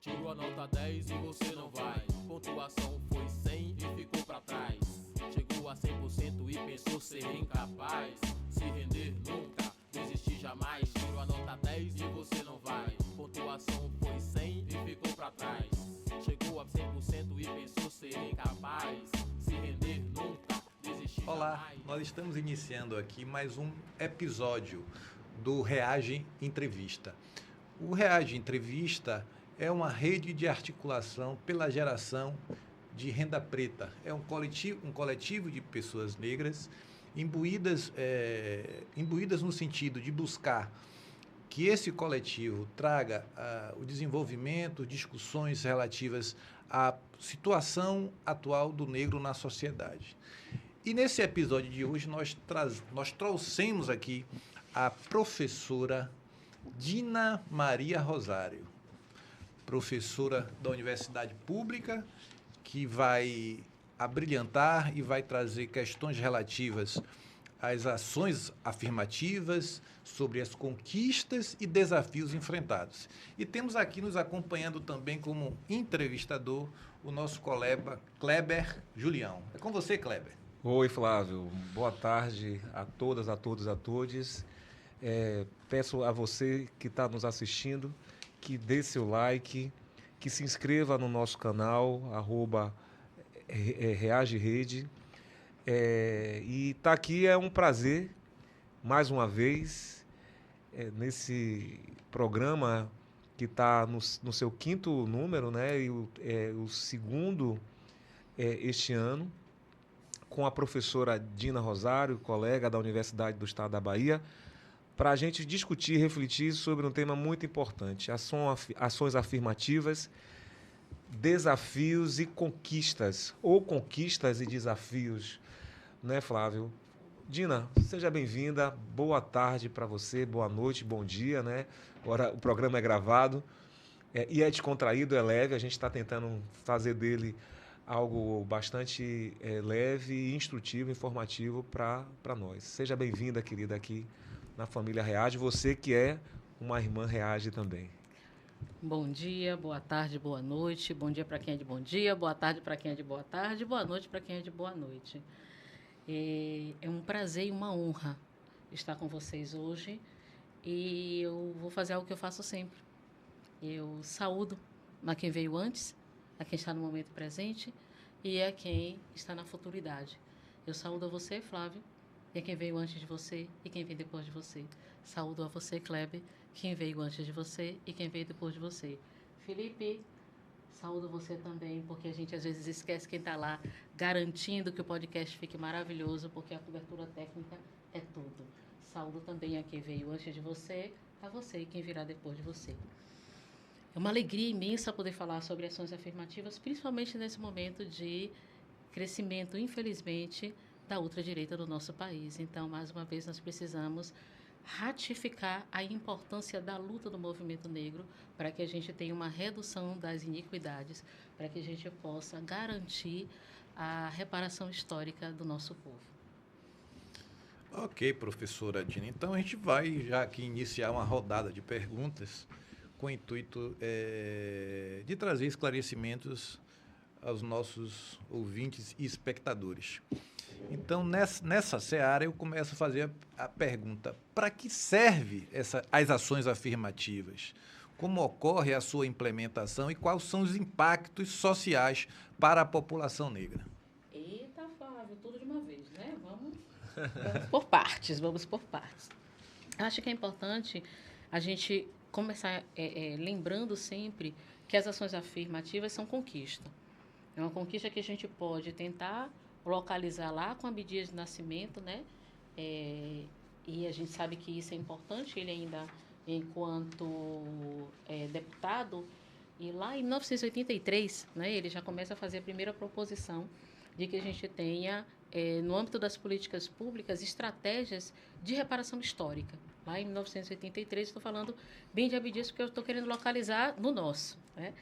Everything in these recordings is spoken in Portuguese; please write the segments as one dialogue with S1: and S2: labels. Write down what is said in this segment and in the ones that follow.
S1: Tirou a nota 10 e você não vai. Pontuação foi 100 e ficou pra trás. Chegou a 100% e pensou ser incapaz. Se render nunca, desistir jamais. Tirou a nota 10 e você não vai. Pontuação foi 100 e ficou pra trás. Chegou a 100% e pensou ser incapaz. Se render nunca, desistir
S2: Olá,
S1: jamais.
S2: nós estamos iniciando aqui mais um episódio do Reage Entrevista. O Reage Entrevista é uma rede de articulação pela geração de renda preta. É um coletivo de pessoas negras imbuídas no sentido de buscar que esse coletivo traga o desenvolvimento, discussões relativas à situação atual do negro na sociedade. E nesse episódio de hoje nós trouxemos aqui a professora Dina Maria Rosário, professora da Universidade Pública, que vai abrilhantar e vai trazer questões relativas às ações afirmativas, sobre as conquistas e desafios enfrentados. E temos aqui nos acompanhando também como entrevistador o nosso colega Kleber Julião. É com você, Kleber.
S3: Oi, Flávio. Boa tarde a todas, a todos, a todes. Peço a você que está nos assistindo que dê seu like, que se inscreva no nosso canal, @ReageRede. E estar aqui é um prazer, mais uma vez, nesse programa que está no seu 5º número, né? E o segundo este ano, com a professora Dina Rosário, colega da Universidade do Estado da Bahia, para a gente discutir e refletir sobre um tema muito importante: ações afirmativas, desafios e conquistas, ou conquistas e desafios, né, Flávio? Dina, seja bem-vinda, boa tarde para você, boa noite, bom dia, né? Agora o programa é gravado e é descontraído, é leve, a gente está tentando fazer dele algo bastante leve, instrutivo, informativo para nós. Seja bem-vinda, querida, aqui na família Reage, você que é uma irmã Reage também.
S4: Bom dia, boa tarde, boa noite. Bom dia para quem é de bom dia, boa tarde para quem é de boa tarde, boa noite para quem é de boa noite. É um prazer e uma honra estar com vocês hoje e eu vou fazer algo que eu faço sempre. Eu saúdo a quem veio antes, a quem está no momento presente e a quem está na futuridade. Eu saúdo a você, Flávio, e a quem veio antes de você e quem vem depois de você. Saúdo a você, Kleber, quem veio antes de você e quem veio depois de você. Felipe, saúdo você também, porque a gente às vezes esquece quem está lá garantindo que o podcast fique maravilhoso, porque a cobertura técnica é tudo. Saúdo também a quem veio antes de você, a você e quem virá depois de você. É uma alegria imensa poder falar sobre ações afirmativas, principalmente nesse momento de crescimento, infelizmente, da ultradireita do nosso país. Então, mais uma vez, nós precisamos ratificar a importância da luta do movimento negro para que a gente tenha uma redução das iniquidades, para que a gente possa garantir a reparação histórica do nosso povo.
S2: Ok, professora Dina. Então, a gente vai já aqui iniciar uma rodada de perguntas com o intuito de trazer esclarecimentos aos nossos ouvintes e espectadores. Então, nessa seara, eu começo a fazer a pergunta: para que serve as ações afirmativas? Como ocorre a sua implementação e quais são os impactos sociais para a população negra?
S4: Eita, Flávio, tudo de uma vez, né? Vamos por partes, vamos por partes. Acho que é importante a gente começar lembrando sempre que as ações afirmativas são conquista. É uma conquista que a gente pode tentar localizar lá com a medida de nascimento, né? E a gente sabe que isso é importante, ele ainda, enquanto deputado, e lá em 1983, né, ele já começa a fazer a primeira proposição de que a gente tenha, no âmbito das políticas públicas, estratégias de reparação histórica. Lá em 1983, estou falando bem de Abdias, porque eu estou querendo localizar no nosso, né?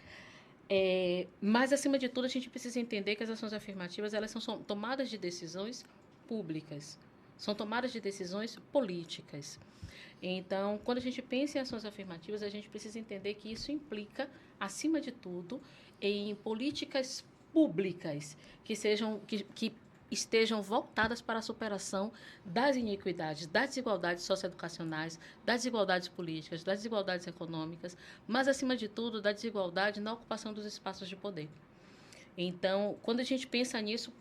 S4: Mas, acima de tudo, a gente precisa entender que as ações afirmativas elas são tomadas de decisões públicas, são tomadas de decisões políticas. Então, quando a gente pensa em ações afirmativas, a gente precisa entender que isso implica, acima de tudo, em políticas públicas que estejam voltadas para a superação das iniquidades, das desigualdades socioeducacionais, das desigualdades políticas, das desigualdades econômicas, mas, acima de tudo, da desigualdade na ocupação dos espaços de poder. Então, quando a gente pensa nisso,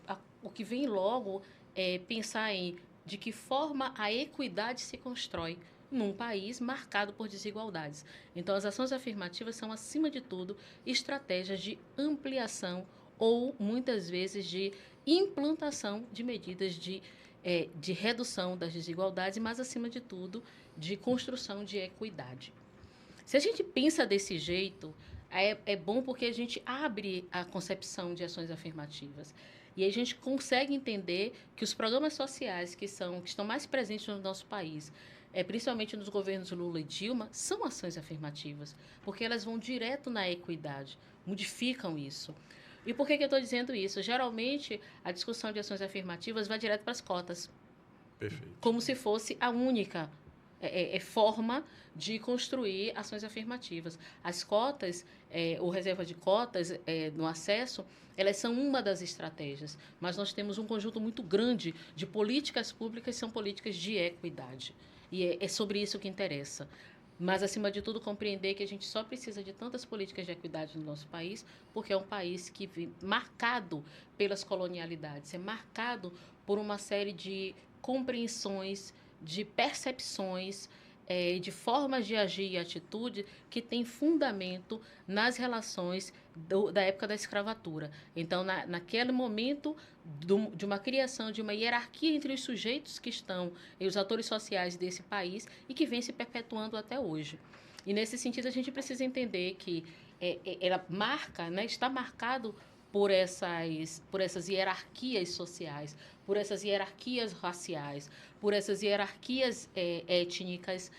S4: o que vem logo é pensar em de que forma a equidade se constrói num país marcado por desigualdades. Então, as ações afirmativas são, acima de tudo, estratégias de ampliação ou, muitas vezes, de implantação de medidas de redução das desigualdades, mas, acima de tudo, de construção de equidade. Se a gente pensa desse jeito, é bom porque a gente abre a concepção de ações afirmativas. E aí a gente consegue entender que os programas sociais que estão mais presentes no nosso país, principalmente nos governos Lula e Dilma, são ações afirmativas, porque elas vão direto na equidade, modificam isso. E por que eu estou dizendo isso? Geralmente, a discussão de ações afirmativas vai direto para as cotas.
S2: Perfeito.
S4: Como se fosse a única forma de construir ações afirmativas. As cotas, ou reserva de cotas no acesso, elas são uma das estratégias, mas nós temos um conjunto muito grande de políticas públicas que são políticas de equidade. E é sobre isso que interessa. Mas, acima de tudo, compreender que a gente só precisa de tantas políticas de equidade no nosso país, porque é um país que vem marcado pelas colonialidades, é marcado por uma série de compreensões, de percepções, de formas de agir e atitude que tem fundamento nas relações da época da escravatura. Então, naquele momento de uma criação de uma hierarquia entre os sujeitos que estão e os atores sociais desse país e que vem se perpetuando até hoje. E, nesse sentido, a gente precisa entender que ela marca, né, está marcado por essas hierarquias sociais, por essas hierarquias raciais, por essas hierarquias étnicas,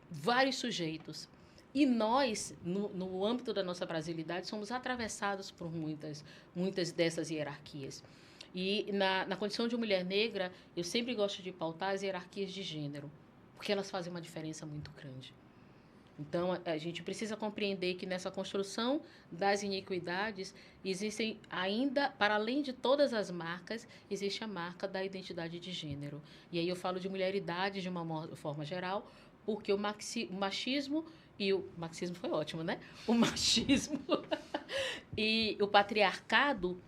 S4: vários sujeitos. E nós, no âmbito da nossa brasilidade, somos atravessados por muitas dessas hierarquias. E na condição de mulher negra, eu sempre gosto de pautar as hierarquias de gênero, porque elas fazem uma diferença muito grande. Então, a gente precisa compreender que nessa construção das iniquidades, existem ainda, para além de todas as marcas, existe a marca da identidade de gênero. E aí eu falo de mulheridade de uma forma geral, porque o machismo e o marxismo foi ótimo, né? O machismo e o patriarcado,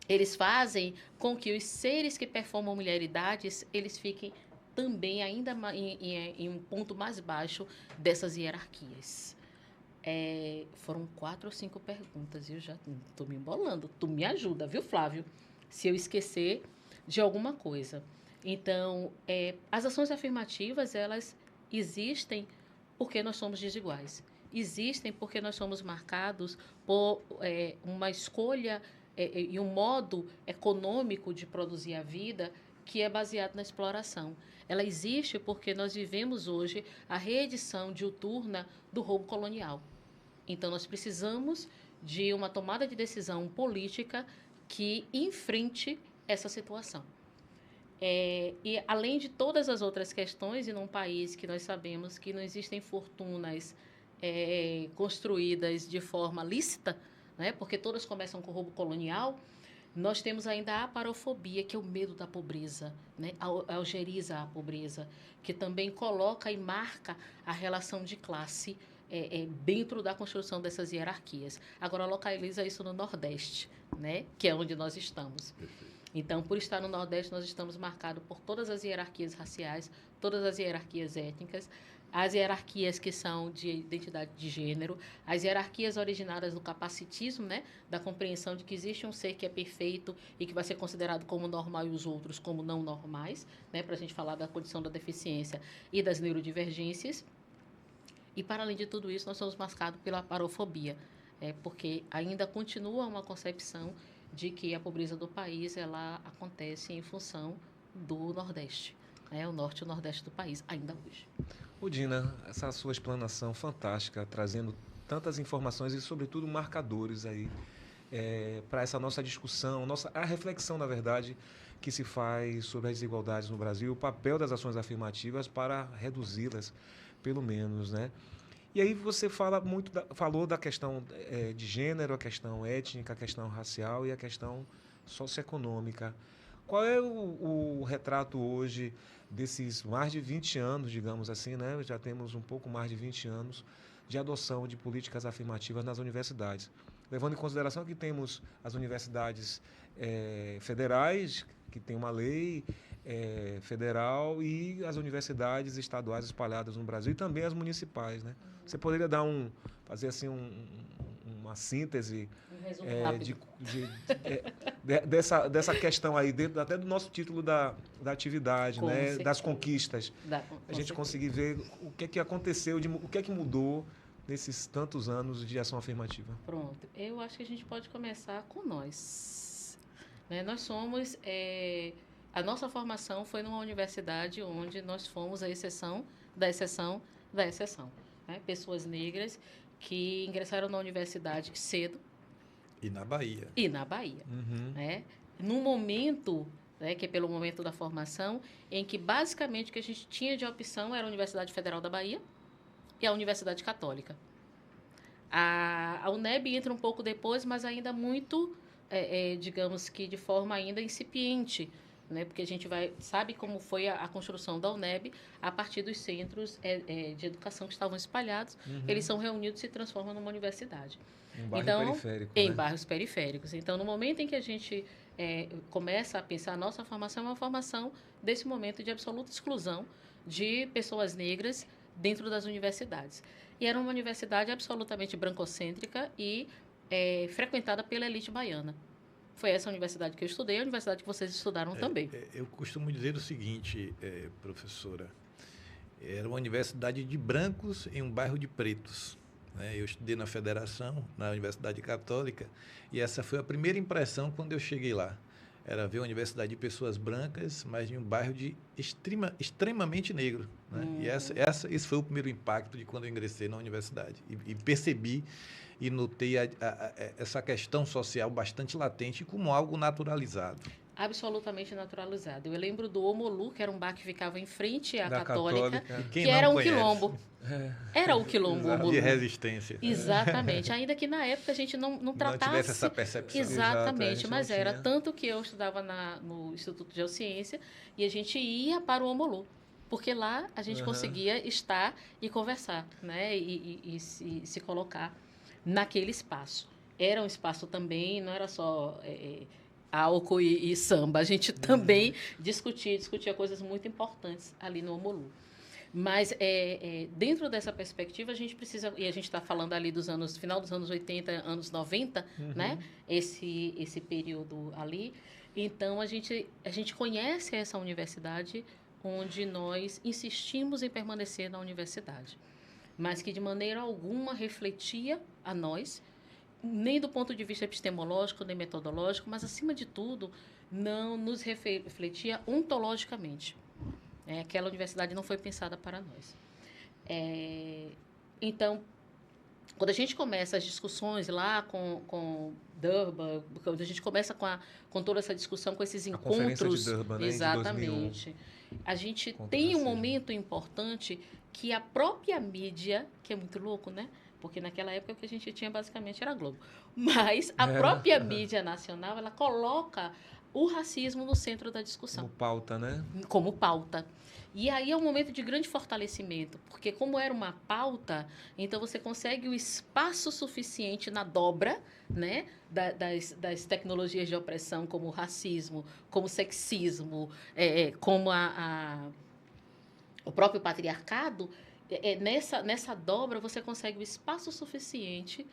S4: eles fazem com que os seres que performam mulheridades, eles fiquem também ainda em um ponto mais baixo dessas hierarquias. Foram 4 ou 5 perguntas, eu já estou me embolando. Tu me ajuda, viu, Flávio? Se eu esquecer de alguma coisa. Então, as ações afirmativas, elas existem porque nós somos desiguais. Existem porque nós somos marcados por uma escolha e um modo econômico de produzir a vida que é baseado na exploração. Ela existe porque nós vivemos hoje a reedição diuturna do roubo colonial. Então, nós precisamos de uma tomada de decisão política que enfrente essa situação. E, além de todas as outras questões, e num país que nós sabemos que não existem fortunas construídas de forma lícita, né, porque todas começam com roubo colonial, nós temos ainda a aparofobia, que é o medo da pobreza, né? Algeriza a pobreza, que também coloca e marca a relação de classe dentro da construção dessas hierarquias. Agora, localiza isso no Nordeste, né? Que é onde nós estamos.
S2: Perfeito.
S4: Então, por estar no Nordeste, nós estamos marcados por todas as hierarquias raciais, todas as hierarquias étnicas, as hierarquias que são de identidade de gênero, as hierarquias originadas do capacitismo, né, da compreensão de que existe um ser que é perfeito e que vai ser considerado como normal e os outros como não normais, né, para a gente falar da condição da deficiência e das neurodivergências. E, para além de tudo isso, nós somos marcados pela parofobia, porque ainda continua uma concepção de que a pobreza do país ela acontece em função do Nordeste, o Norte e o Nordeste do país, ainda hoje.
S3: Dina, essa sua explanação fantástica, trazendo tantas informações e, sobretudo, marcadores aí para essa nossa discussão, a reflexão, na verdade, que se faz sobre as desigualdades no Brasil, o papel das ações afirmativas para reduzi-las, pelo menos, né? E aí você falou da questão de gênero, a questão étnica, a questão racial e a questão socioeconômica. Qual é o retrato hoje desses mais de 20 anos, digamos assim, né? Já temos um pouco mais de 20 anos de adoção de políticas afirmativas nas universidades. Levando em consideração que temos as universidades federais, que tem uma lei federal, e as universidades estaduais espalhadas no Brasil, e também as municipais, né? Você poderia fazer assim uma síntese dessa questão aí, dentro até do nosso título da atividade, né? Das conquistas. A gente conseguir ver o que é que aconteceu, o que é que mudou nesses tantos anos de ação afirmativa.
S4: Pronto. Eu acho que a gente pode começar com nós. Né? Nós somos... a nossa formação foi numa universidade onde nós fomos a exceção da exceção da exceção. Né? Pessoas negras que ingressaram na universidade cedo.
S2: E na Bahia.
S4: Uhum. Né? Num momento, né, que é pelo momento da formação, em que basicamente o que a gente tinha de opção era a Universidade Federal da Bahia e a Universidade Católica. A UNEB entra um pouco depois, mas ainda muito, digamos que de forma ainda incipiente, né? Porque a gente sabe como foi a construção da UNEB a partir dos centros de educação que estavam espalhados. Uhum. Eles são reunidos e se transformam numa universidade.
S3: Um bairro periférico,
S4: em bairros periféricos. Então, no momento em que a gente começa a pensar a nossa formação, é uma formação desse momento de absoluta exclusão de pessoas negras dentro das universidades. E era uma universidade absolutamente brancocêntrica e frequentada pela elite baiana. Foi essa universidade que eu estudei, a universidade que vocês estudaram também.
S2: Eu costumo dizer o seguinte, professora, era uma universidade de brancos em um bairro de pretos. Né? Eu estudei na Federação, na Universidade Católica, e essa foi a primeira impressão quando eu cheguei lá. Era ver uma universidade de pessoas brancas, mas em um bairro extremamente negro. Né? E esse foi o primeiro impacto de quando eu ingressei na universidade. E percebi e notei essa questão social bastante latente como algo naturalizado.
S4: Absolutamente naturalizado. Eu lembro do Omolu, que era um bar que ficava em frente à Católica,
S2: que
S4: era um
S2: conhece?
S4: quilombo. Era o quilombo Omolu.
S2: De resistência.
S4: Exatamente. Ainda que na época a gente não tratasse...
S2: Não tivesse essa percepção.
S4: Exatamente. Mas era tanto que eu estudava no Instituto de Geociência e a gente ia para o Omolu. Porque lá a gente conseguia estar e conversar, né? E se colocar naquele espaço. Era um espaço também, não era só álcool e samba. A gente também discutia coisas muito importantes ali no Omolu. Mas dentro dessa perspectiva, a gente precisa... E a gente está falando ali final dos anos 80, anos 90, né? Esse período ali. Então, a gente conhece essa universidade onde nós insistimos em permanecer na universidade, mas que de maneira alguma refletia a nós, nem do ponto de vista epistemológico, nem metodológico, mas, acima de tudo, não nos refletia ontologicamente. Aquela universidade não foi pensada para nós. Então, quando a gente começa as discussões lá com Durban, quando a gente começa com toda essa discussão, com esses encontros... A Conferência de Durban, né, exatamente. De 2001. A gente tem um momento importante que a própria mídia, que é muito louco, né? Porque naquela época o que a gente tinha basicamente era Globo. Mas a própria mídia nacional, ela coloca o racismo no centro da discussão.
S3: Como pauta, né?
S4: Como pauta. E aí é um momento de grande fortalecimento, porque como era uma pauta, então você consegue o espaço suficiente na dobra, né, das tecnologias de opressão, como o racismo, como o sexismo, como o próprio patriarcado. Nessa dobra você consegue o espaço suficiente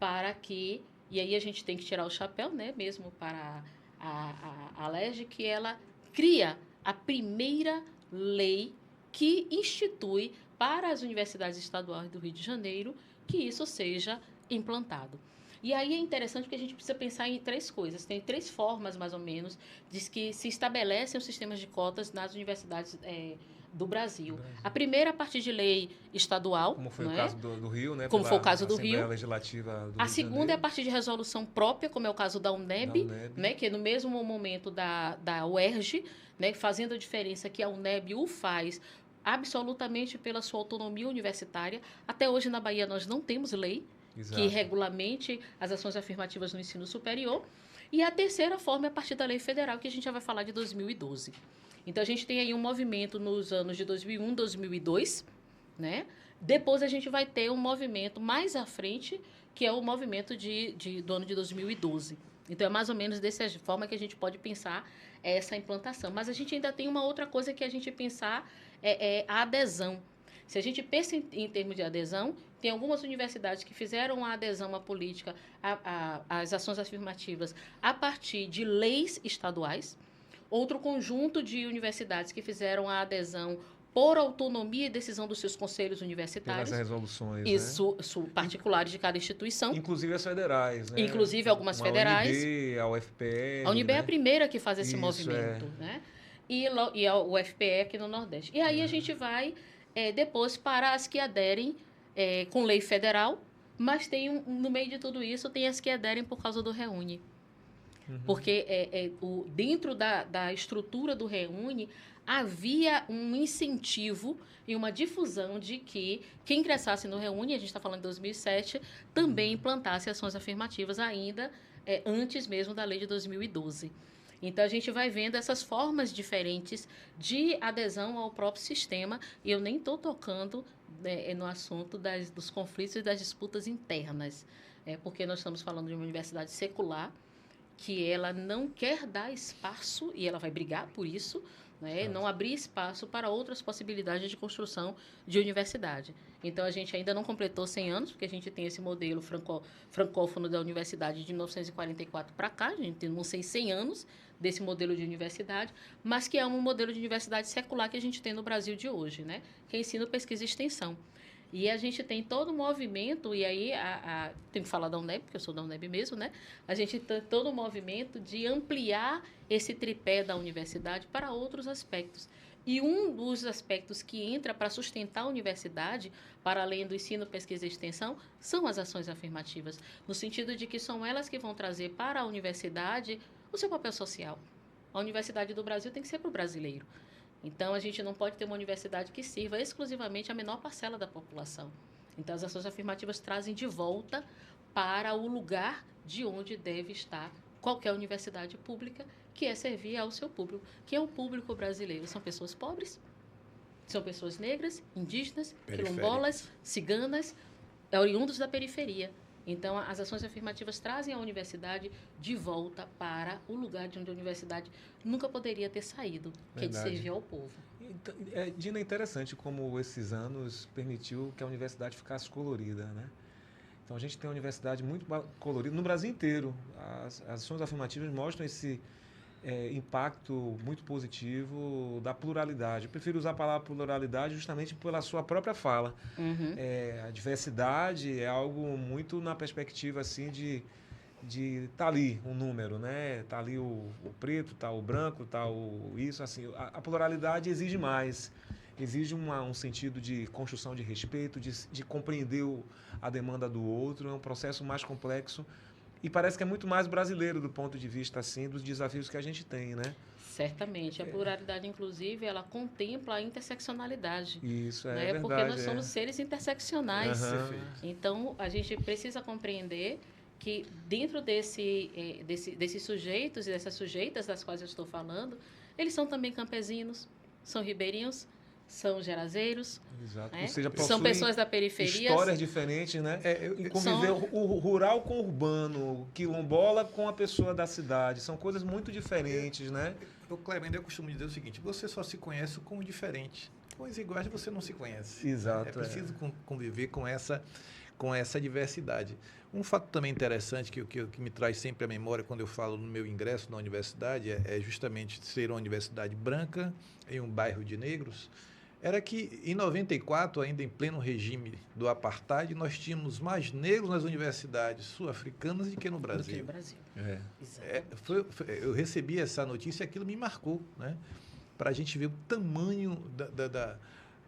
S4: para que... E aí a gente tem que tirar o chapéu, né, mesmo para a LERJ, que ela cria a primeira lei que institui para as universidades estaduais do Rio de Janeiro que isso seja implantado. E aí é interessante porque a gente precisa pensar em 3 coisas. Tem 3 formas, mais ou menos, de que se estabelecem os sistemas de cotas nas universidades do Brasil. A primeira, a partir de lei estadual.
S3: Como foi
S4: não
S3: o
S4: é?
S3: caso do Rio, né?
S4: Como foi o caso do
S3: Assembleia
S4: Rio.
S3: Legislativa do Rio
S4: A
S3: de
S4: segunda é a
S3: Janeiro.
S4: partir de resolução própria, como é o caso da UNEB,
S3: Da UNEB.
S4: né, que é no mesmo momento da UERJ, né, fazendo a diferença que a UNEB o faz absolutamente pela sua autonomia universitária. Até hoje, na Bahia, nós não temos lei
S3: Exato.
S4: que regulamente as ações afirmativas no ensino superior. E a terceira forma é a partir da lei federal, que a gente já vai falar de 2012. Então, a gente tem aí um movimento nos anos de 2001, 2002, né? Depois, a gente vai ter um movimento mais à frente, que é o movimento do ano de 2012. Então, é mais ou menos dessa forma que a gente pode pensar essa implantação. Mas a gente ainda tem uma outra coisa que a gente pensar, é a adesão. Se a gente pensa em termos de adesão, tem algumas universidades que fizeram a adesão à política, às ações afirmativas, a partir de leis estaduais. Outro conjunto de universidades que fizeram a adesão por autonomia e decisão dos seus conselhos universitários.
S3: Pelas resoluções,
S4: Isso, particulares de cada instituição.
S3: Inclusive as federais, né?
S4: Inclusive algumas federais.
S3: A UNB, a UFPE.
S4: A UNB é a primeira que faz esse
S3: Isso,
S4: movimento, né? E a UFPE aqui no Nordeste. E aí a gente vai depois para as que aderem com lei federal, mas tem no meio de tudo isso tem as que aderem por causa do Reúne. Porque dentro da estrutura do Reúne havia um incentivo e uma difusão de que quem ingressasse no Reúne, a gente está falando de 2007, também implantasse ações afirmativas ainda antes mesmo da lei de 2012. Então, a gente vai vendo essas formas diferentes de adesão ao próprio sistema, e eu nem estou tocando no assunto dos conflitos e das disputas internas, porque nós estamos falando de uma universidade secular, que ela não quer dar espaço, e ela vai brigar por isso, né? Não abrir espaço para outras possibilidades de construção de universidade. Então, a gente ainda não completou 100 anos, porque a gente tem esse modelo francófono da universidade de 1944 para cá, a gente não sei 100 anos desse modelo de universidade, mas que é um modelo de universidade secular que a gente tem no Brasil de hoje, né? Que é ensino, pesquisa e extensão. E a gente tem todo um movimento, e aí tem que falar da UNEB, porque eu sou da UNEB mesmo, né? A gente tem todo um movimento de ampliar esse tripé da universidade para outros aspectos. E um dos aspectos que entra para sustentar a universidade, para além do ensino, pesquisa e extensão, são as ações afirmativas, no sentido de que são elas que vão trazer para a universidade o seu papel social. A Universidade do Brasil tem que ser para o brasileiro. Então, a gente não pode ter uma universidade que sirva exclusivamente a menor parcela da população. Então, as ações afirmativas trazem de volta para o lugar de onde deve estar qualquer universidade pública, que é servir ao seu público, que é o público brasileiro. São pessoas pobres, são pessoas negras, indígenas, quilombolas, ciganas, oriundos da periferia. Então, as ações afirmativas trazem a universidade de volta para o lugar de onde a universidade nunca poderia ter saído, que é de servir ao povo.
S3: Então, Dina, é interessante como esses anos permitiu que a universidade ficasse colorida, né? Então, a gente tem uma universidade muito colorida no Brasil inteiro. As ações afirmativas mostram esse impacto muito positivo da pluralidade. Eu prefiro usar a palavra pluralidade justamente pela sua própria fala. A diversidade é algo muito na perspectiva assim de tá ali um número, né? Tá ali o preto, tá o branco, tá o isso, assim. A pluralidade exige mais. Exige um sentido de construção de respeito, de compreender a demanda do outro. É um processo mais complexo. E parece que é muito mais brasileiro do ponto de vista, assim, dos desafios que a gente tem, né?
S4: Certamente. A pluralidade, inclusive, ela contempla a interseccionalidade.
S3: Isso,
S4: né?
S3: Verdade.
S4: Porque nós somos seres interseccionais. Então, a gente precisa compreender que dentro desses sujeitos e dessas sujeitas das quais eu estou falando, eles são também campesinos, são ribeirinhos, são gerazeiros,
S3: Exato.
S4: Né?
S3: Ou seja,
S4: são pessoas da periferia.
S3: Histórias diferentes, né? Conviver o rural com o urbano, o quilombola com a pessoa da cidade. São coisas muito diferentes, né?
S2: Clemente, eu costumo dizer o seguinte: você só se conhece como diferente. Com os iguais você não se conhece.
S3: Exato.
S2: É preciso conviver com essa diversidade. Um fato também interessante que me traz sempre à memória quando eu falo no meu ingresso na universidade é justamente ser uma universidade branca em um bairro de negros. era que, em 94, ainda em pleno regime do apartheid, nós tínhamos mais negros nas universidades sul-africanas do que no Brasil.
S4: Do que no Brasil.
S2: Exatamente. Eu recebi essa notícia e aquilo me marcou, né? Para a gente ver o tamanho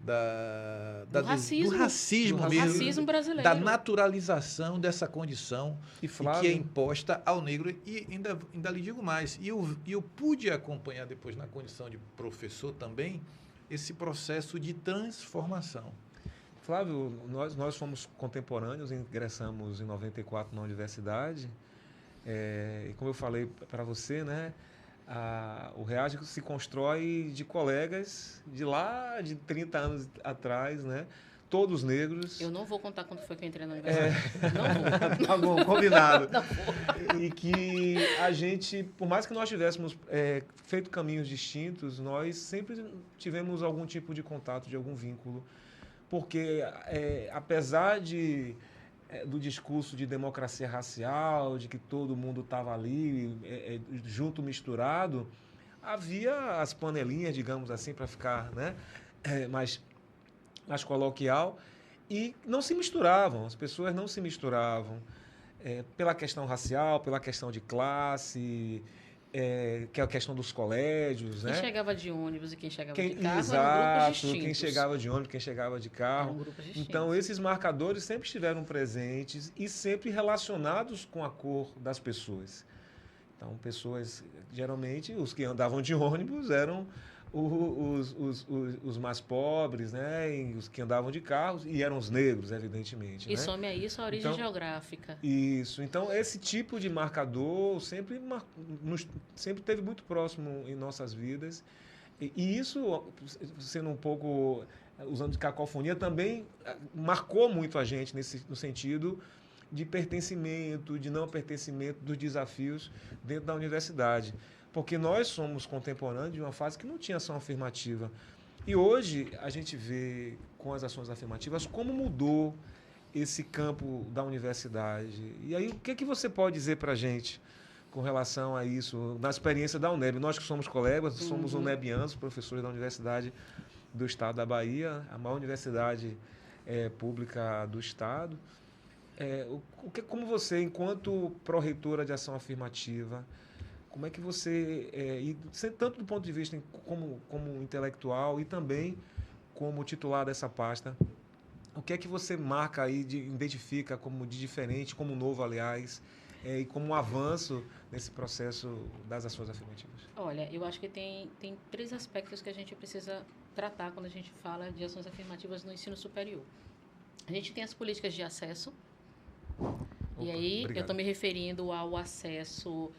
S4: do racismo
S2: mesmo,
S4: racismo brasileiro,
S2: da naturalização dessa condição
S3: E
S2: que é imposta ao negro. E ainda lhe digo mais, eu pude acompanhar depois, na condição de professor também, esse processo de transformação.
S3: Flávio, nós fomos contemporâneos, ingressamos em 94 na universidade, e como eu falei para você, né, o REAGE se constrói de colegas de lá de 30 anos atrás, né, todos negros.
S4: Eu não vou contar quando foi que eu entrei na universidade. Não vou.
S3: Tá bom, combinado.
S4: Não vou.
S3: E que a gente, por mais que nós tivéssemos feito caminhos distintos, nós sempre tivemos algum tipo de contato, de algum vínculo. Porque, apesar do discurso de democracia racial, de que todo mundo estava ali, junto, misturado, havia as panelinhas, digamos assim, para ficar, né, mais coloquial, e não se misturavam, as pessoas não se misturavam. Pela questão racial, pela questão de classe, que é a questão dos colégios.
S4: Quem
S3: né?
S4: chegava de ônibus e quem chegava de carro
S3: Exato,
S4: eram grupos distintos.
S3: quem chegava de ônibus, quem chegava de carro.
S4: Eram grupos distintos.
S3: Então, esses marcadores sempre estiveram presentes e sempre relacionados com a cor das pessoas. Então, pessoas, geralmente, os que andavam de ônibus eram os mais pobres, né? E os que andavam de carros, e eram os negros, evidentemente.
S4: E
S3: né?
S4: some a isso a origem geográfica.
S3: Isso. Então, esse tipo de marcador sempre teve muito próximo em nossas vidas. E isso, sendo um pouco, usando de cacofonia, também marcou muito a gente no sentido de pertencimento, de não pertencimento, dos desafios dentro da universidade. Porque nós somos contemporâneos de uma fase que não tinha ação afirmativa. E hoje a gente vê, com as ações afirmativas, como mudou esse campo da universidade. E aí, o que você pode dizer para a gente com relação a isso, na experiência da UNEB? Nós que somos colegas, somos unebianos, professores da Universidade do Estado da Bahia, a maior universidade pública do Estado. Como você, enquanto pró-reitora de ação afirmativa, como é que você, tanto do ponto de vista como intelectual e também como titular dessa pasta, o que é que você marca aí, identifica como de diferente, como novo, aliás, e como um avanço nesse processo das ações afirmativas?
S4: Olha, eu acho que tem 3 aspectos que a gente precisa tratar quando a gente fala de ações afirmativas no ensino superior. A gente tem as políticas de acesso, e aí
S3: obrigado.
S4: eu estou me referindo ao acesso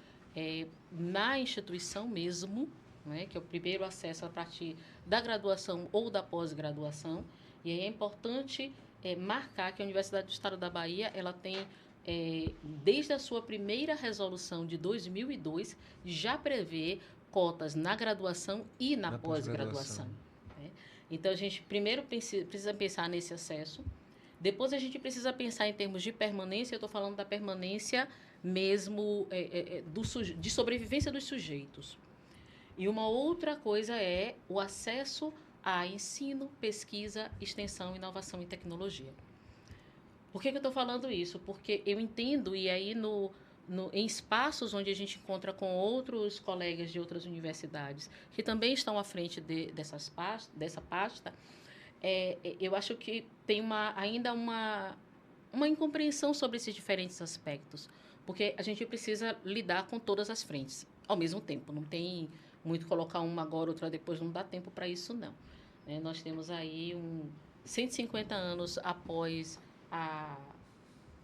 S4: na instituição mesmo, né, que é o primeiro acesso a partir da graduação ou da pós-graduação. E aí é importante marcar que a Universidade do Estado da Bahia ela tem, desde a sua primeira resolução de 2002, já prevê cotas na graduação e na pós-graduação. Né? Então, a gente primeiro precisa pensar nesse acesso. Depois, a gente precisa pensar em termos de permanência. Eu estou falando da permanência mesmo de sobrevivência dos sujeitos. E uma outra coisa é o acesso a ensino, pesquisa, extensão, inovação e tecnologia. Por que eu estou falando isso? Porque eu entendo, e aí em espaços onde a gente encontra com outros colegas de outras universidades que também estão à frente dessa pasta, eu acho que tem ainda uma incompreensão sobre esses diferentes aspectos, porque a gente precisa lidar com todas as frentes ao mesmo tempo. Não tem muito colocar uma agora, outra depois, não dá tempo para isso, não. Nós temos aí 150 anos após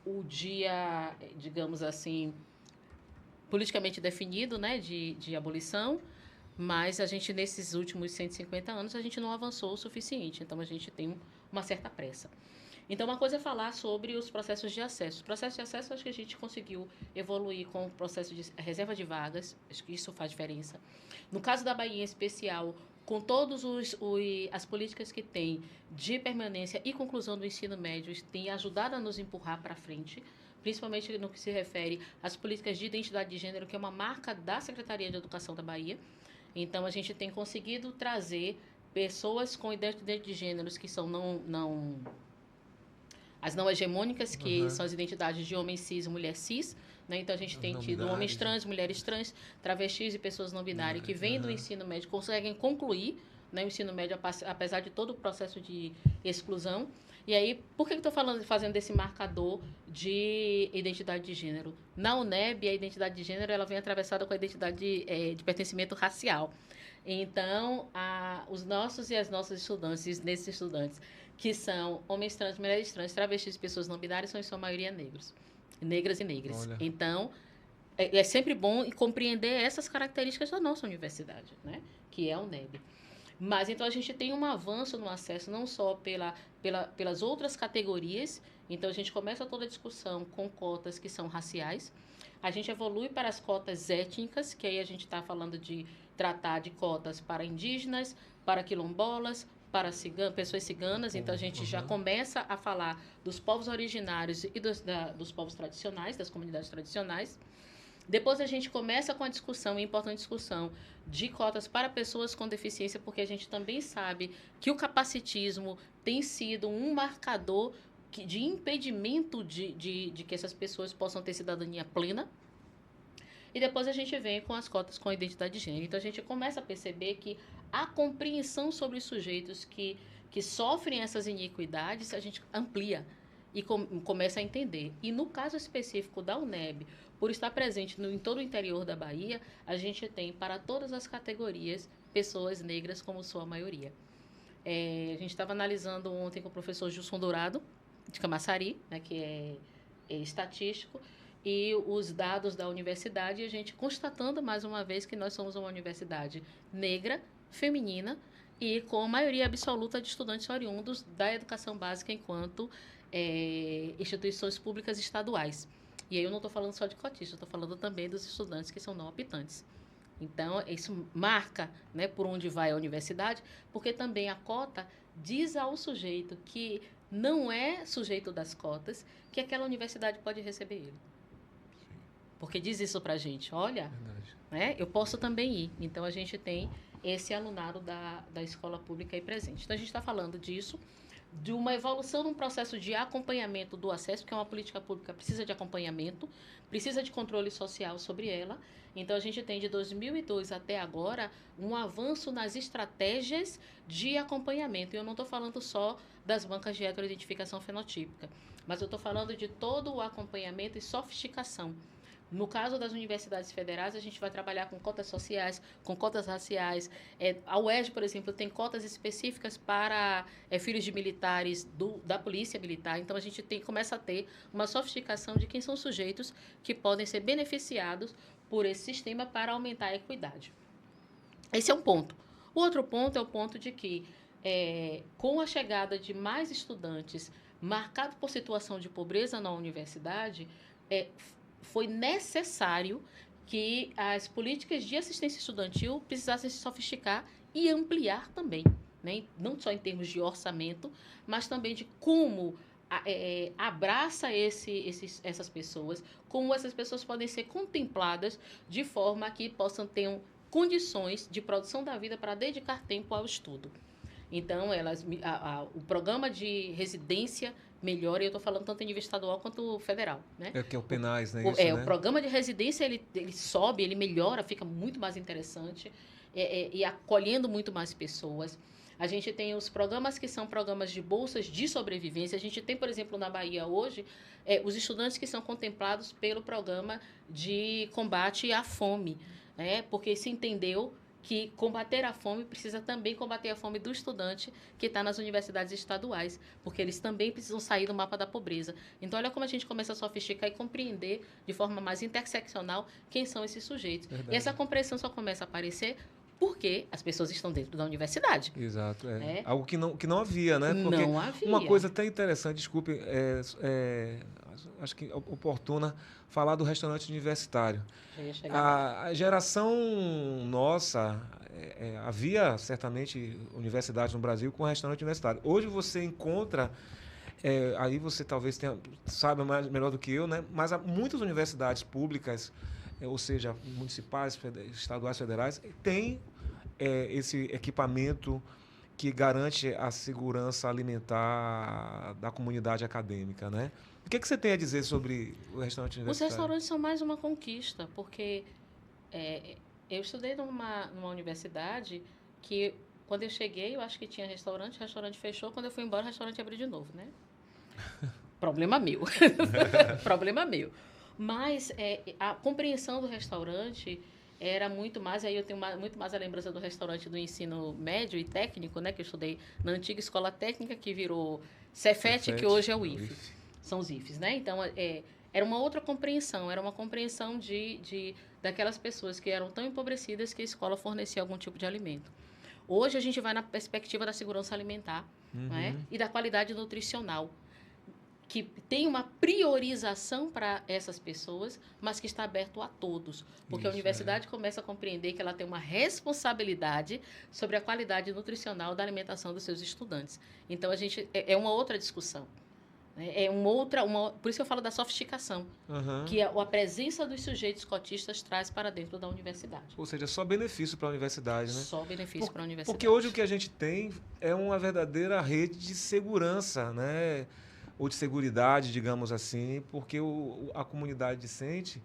S4: o dia, digamos assim, politicamente definido, né, de abolição, mas a gente, nesses últimos 150 anos, a gente não avançou o suficiente, então a gente tem uma certa pressa. Então, uma coisa é falar sobre os processos de acesso. Os processos de acesso, acho que a gente conseguiu evoluir com o processo de reserva de vagas, acho que isso faz diferença. No caso da Bahia, em especial, com todas as políticas que tem de permanência e conclusão do ensino médio, tem ajudado a nos empurrar para frente, principalmente no que se refere às políticas de identidade de gênero, que é uma marca da Secretaria de Educação da Bahia. Então, a gente tem conseguido trazer pessoas com identidade de gêneros que são as não hegemônicas, que são as identidades de homem cis e mulher cis, né? Então, a gente tem tido homens trans, mulheres trans, travestis e pessoas não binárias que vêm do ensino médio, conseguem concluir, né, o ensino médio, apesar de todo o processo de exclusão. E aí, por que eu estou fazendo desse marcador de identidade de gênero? Na UNEB, a identidade de gênero ela vem atravessada com a identidade de pertencimento racial. Então, os nossos e as nossas estudantes, nesses estudantes, que são homens trans, mulheres trans, travestis e pessoas não binárias, são em sua maioria negras e negras. Olha. Então, é sempre bom compreender essas características da nossa universidade, né? Que é a UNEB. Mas, então, a gente tem um avanço no acesso, não só pelas outras categorias. Então, a gente começa toda a discussão com cotas que são raciais. A gente evolui para as cotas étnicas, que aí a gente está falando de tratar de cotas para indígenas, para quilombolas, para pessoas ciganas. Então, a gente já começa a falar dos povos originários e dos povos tradicionais, das comunidades tradicionais. Depois, a gente começa com a discussão, importante discussão, de cotas para pessoas com deficiência, porque a gente também sabe que o capacitismo tem sido um marcador de impedimento de que essas pessoas possam ter cidadania plena. E depois a gente vem com as cotas com a identidade de gênero. Então, a gente começa a perceber que a compreensão sobre os sujeitos que sofrem essas iniquidades, a gente amplia e começa a entender. E no caso específico da UNEB, por estar presente em todo o interior da Bahia, a gente tem para todas as categorias pessoas negras como sua maioria. A gente estava analisando ontem com o professor Gilson Dourado, de Camaçari, né, que é estatístico, e os dados da universidade, a gente constatando mais uma vez que nós somos uma universidade negra, feminina e com maioria absoluta de estudantes oriundos da educação básica enquanto instituições públicas estaduais. E aí eu não estou falando só de cotistas, estou falando também dos estudantes que são não optantes. Então, isso marca, né, por onde vai a universidade, porque também a cota diz ao sujeito que não é sujeito das cotas que aquela universidade pode receber ele. Porque diz isso para a gente, olha, né, eu posso também ir. Então, a gente tem esse alunado da escola pública aí presente. Então, a gente está falando disso, de uma evolução num processo de acompanhamento do acesso, que é uma política pública, precisa de acompanhamento, precisa de controle social sobre ela. Então, a gente tem de 2002 até agora um avanço nas estratégias de acompanhamento. E eu não estou falando só das bancas de heteroidentificação fenotípica, mas eu estou falando de todo o acompanhamento e sofisticação. No caso das universidades federais, a gente vai trabalhar com cotas sociais, com cotas raciais. A UERJ, por exemplo, tem cotas específicas para filhos de militares da polícia militar. Então, a gente começa a ter uma sofisticação de quem são os sujeitos que podem ser beneficiados por esse sistema para aumentar a equidade. Esse é um ponto. O outro ponto é o ponto de que, com a chegada de mais estudantes marcados por situação de pobreza na universidade, foi necessário que as políticas de assistência estudantil precisassem se sofisticar e ampliar também, né? Não só em termos de orçamento, mas também de como abraça essas pessoas, como essas pessoas podem ser contempladas de forma que possam ter condições de produção da vida para dedicar tempo ao estudo. Então, o programa de residência melhora, e eu estou falando tanto em nível estadual quanto federal, né?
S3: Que é o PENAS, né?
S4: O programa de residência, ele sobe, ele melhora, fica muito mais interessante e acolhendo muito mais pessoas. A gente tem os programas que são programas de bolsas de sobrevivência. A gente tem, por exemplo, na Bahia hoje, os estudantes que são contemplados pelo programa de combate à fome, né? Porque se entendeu que combater a fome precisa também combater a fome do estudante que está nas universidades estaduais, porque eles também precisam sair do mapa da pobreza. Então, olha como a gente começa a sofisticar e compreender de forma mais interseccional quem são esses sujeitos. Verdade. E essa compreensão só começa a aparecer porque as pessoas estão dentro da universidade.
S3: Exato. Algo que não havia, né? Porque
S4: não havia.
S3: Uma coisa até interessante, desculpe, acho que é oportuna falar do restaurante universitário. A geração nossa, havia certamente universidades no Brasil com restaurante universitário. Hoje você encontra, aí você talvez saiba melhor do que eu, né? Mas há muitas universidades públicas, ou seja, municipais, estaduais, federais, têm esse equipamento que garante a segurança alimentar da comunidade acadêmica, né? O que você tem a dizer sobre o restaurante
S4: Os
S3: universitário?
S4: restaurantes são mais uma conquista, porque eu estudei numa universidade que, quando eu cheguei, eu acho que tinha restaurante, o restaurante fechou, quando eu fui embora, o restaurante abriu de novo, né? Problema meu. Problema meu. Mas a compreensão do restaurante era muito mais, aí eu tenho muito mais a lembrança do restaurante do ensino médio e técnico, né? Que eu estudei na antiga escola técnica, que virou Cefet, que hoje é o IFE. São os IFES, né? Então, era uma outra compreensão, era uma compreensão daquelas pessoas que eram tão empobrecidas que a escola fornecia algum tipo de alimento. Hoje, a gente vai na perspectiva da segurança alimentar, né? E da qualidade nutricional, que tem uma priorização para essas pessoas, mas que está aberto a todos. Porque a universidade começa a compreender que ela tem uma responsabilidade sobre a qualidade nutricional da alimentação dos seus estudantes. Então, é uma outra discussão. É por isso que eu falo da sofisticação, que a presença dos sujeitos cotistas traz para dentro da universidade.
S3: Ou seja, só benefício para a universidade, né?
S4: Só benefício para a universidade.
S3: Porque hoje o que a gente tem é uma verdadeira rede de segurança, né? Ou de seguridade, digamos assim, porque a comunidade discente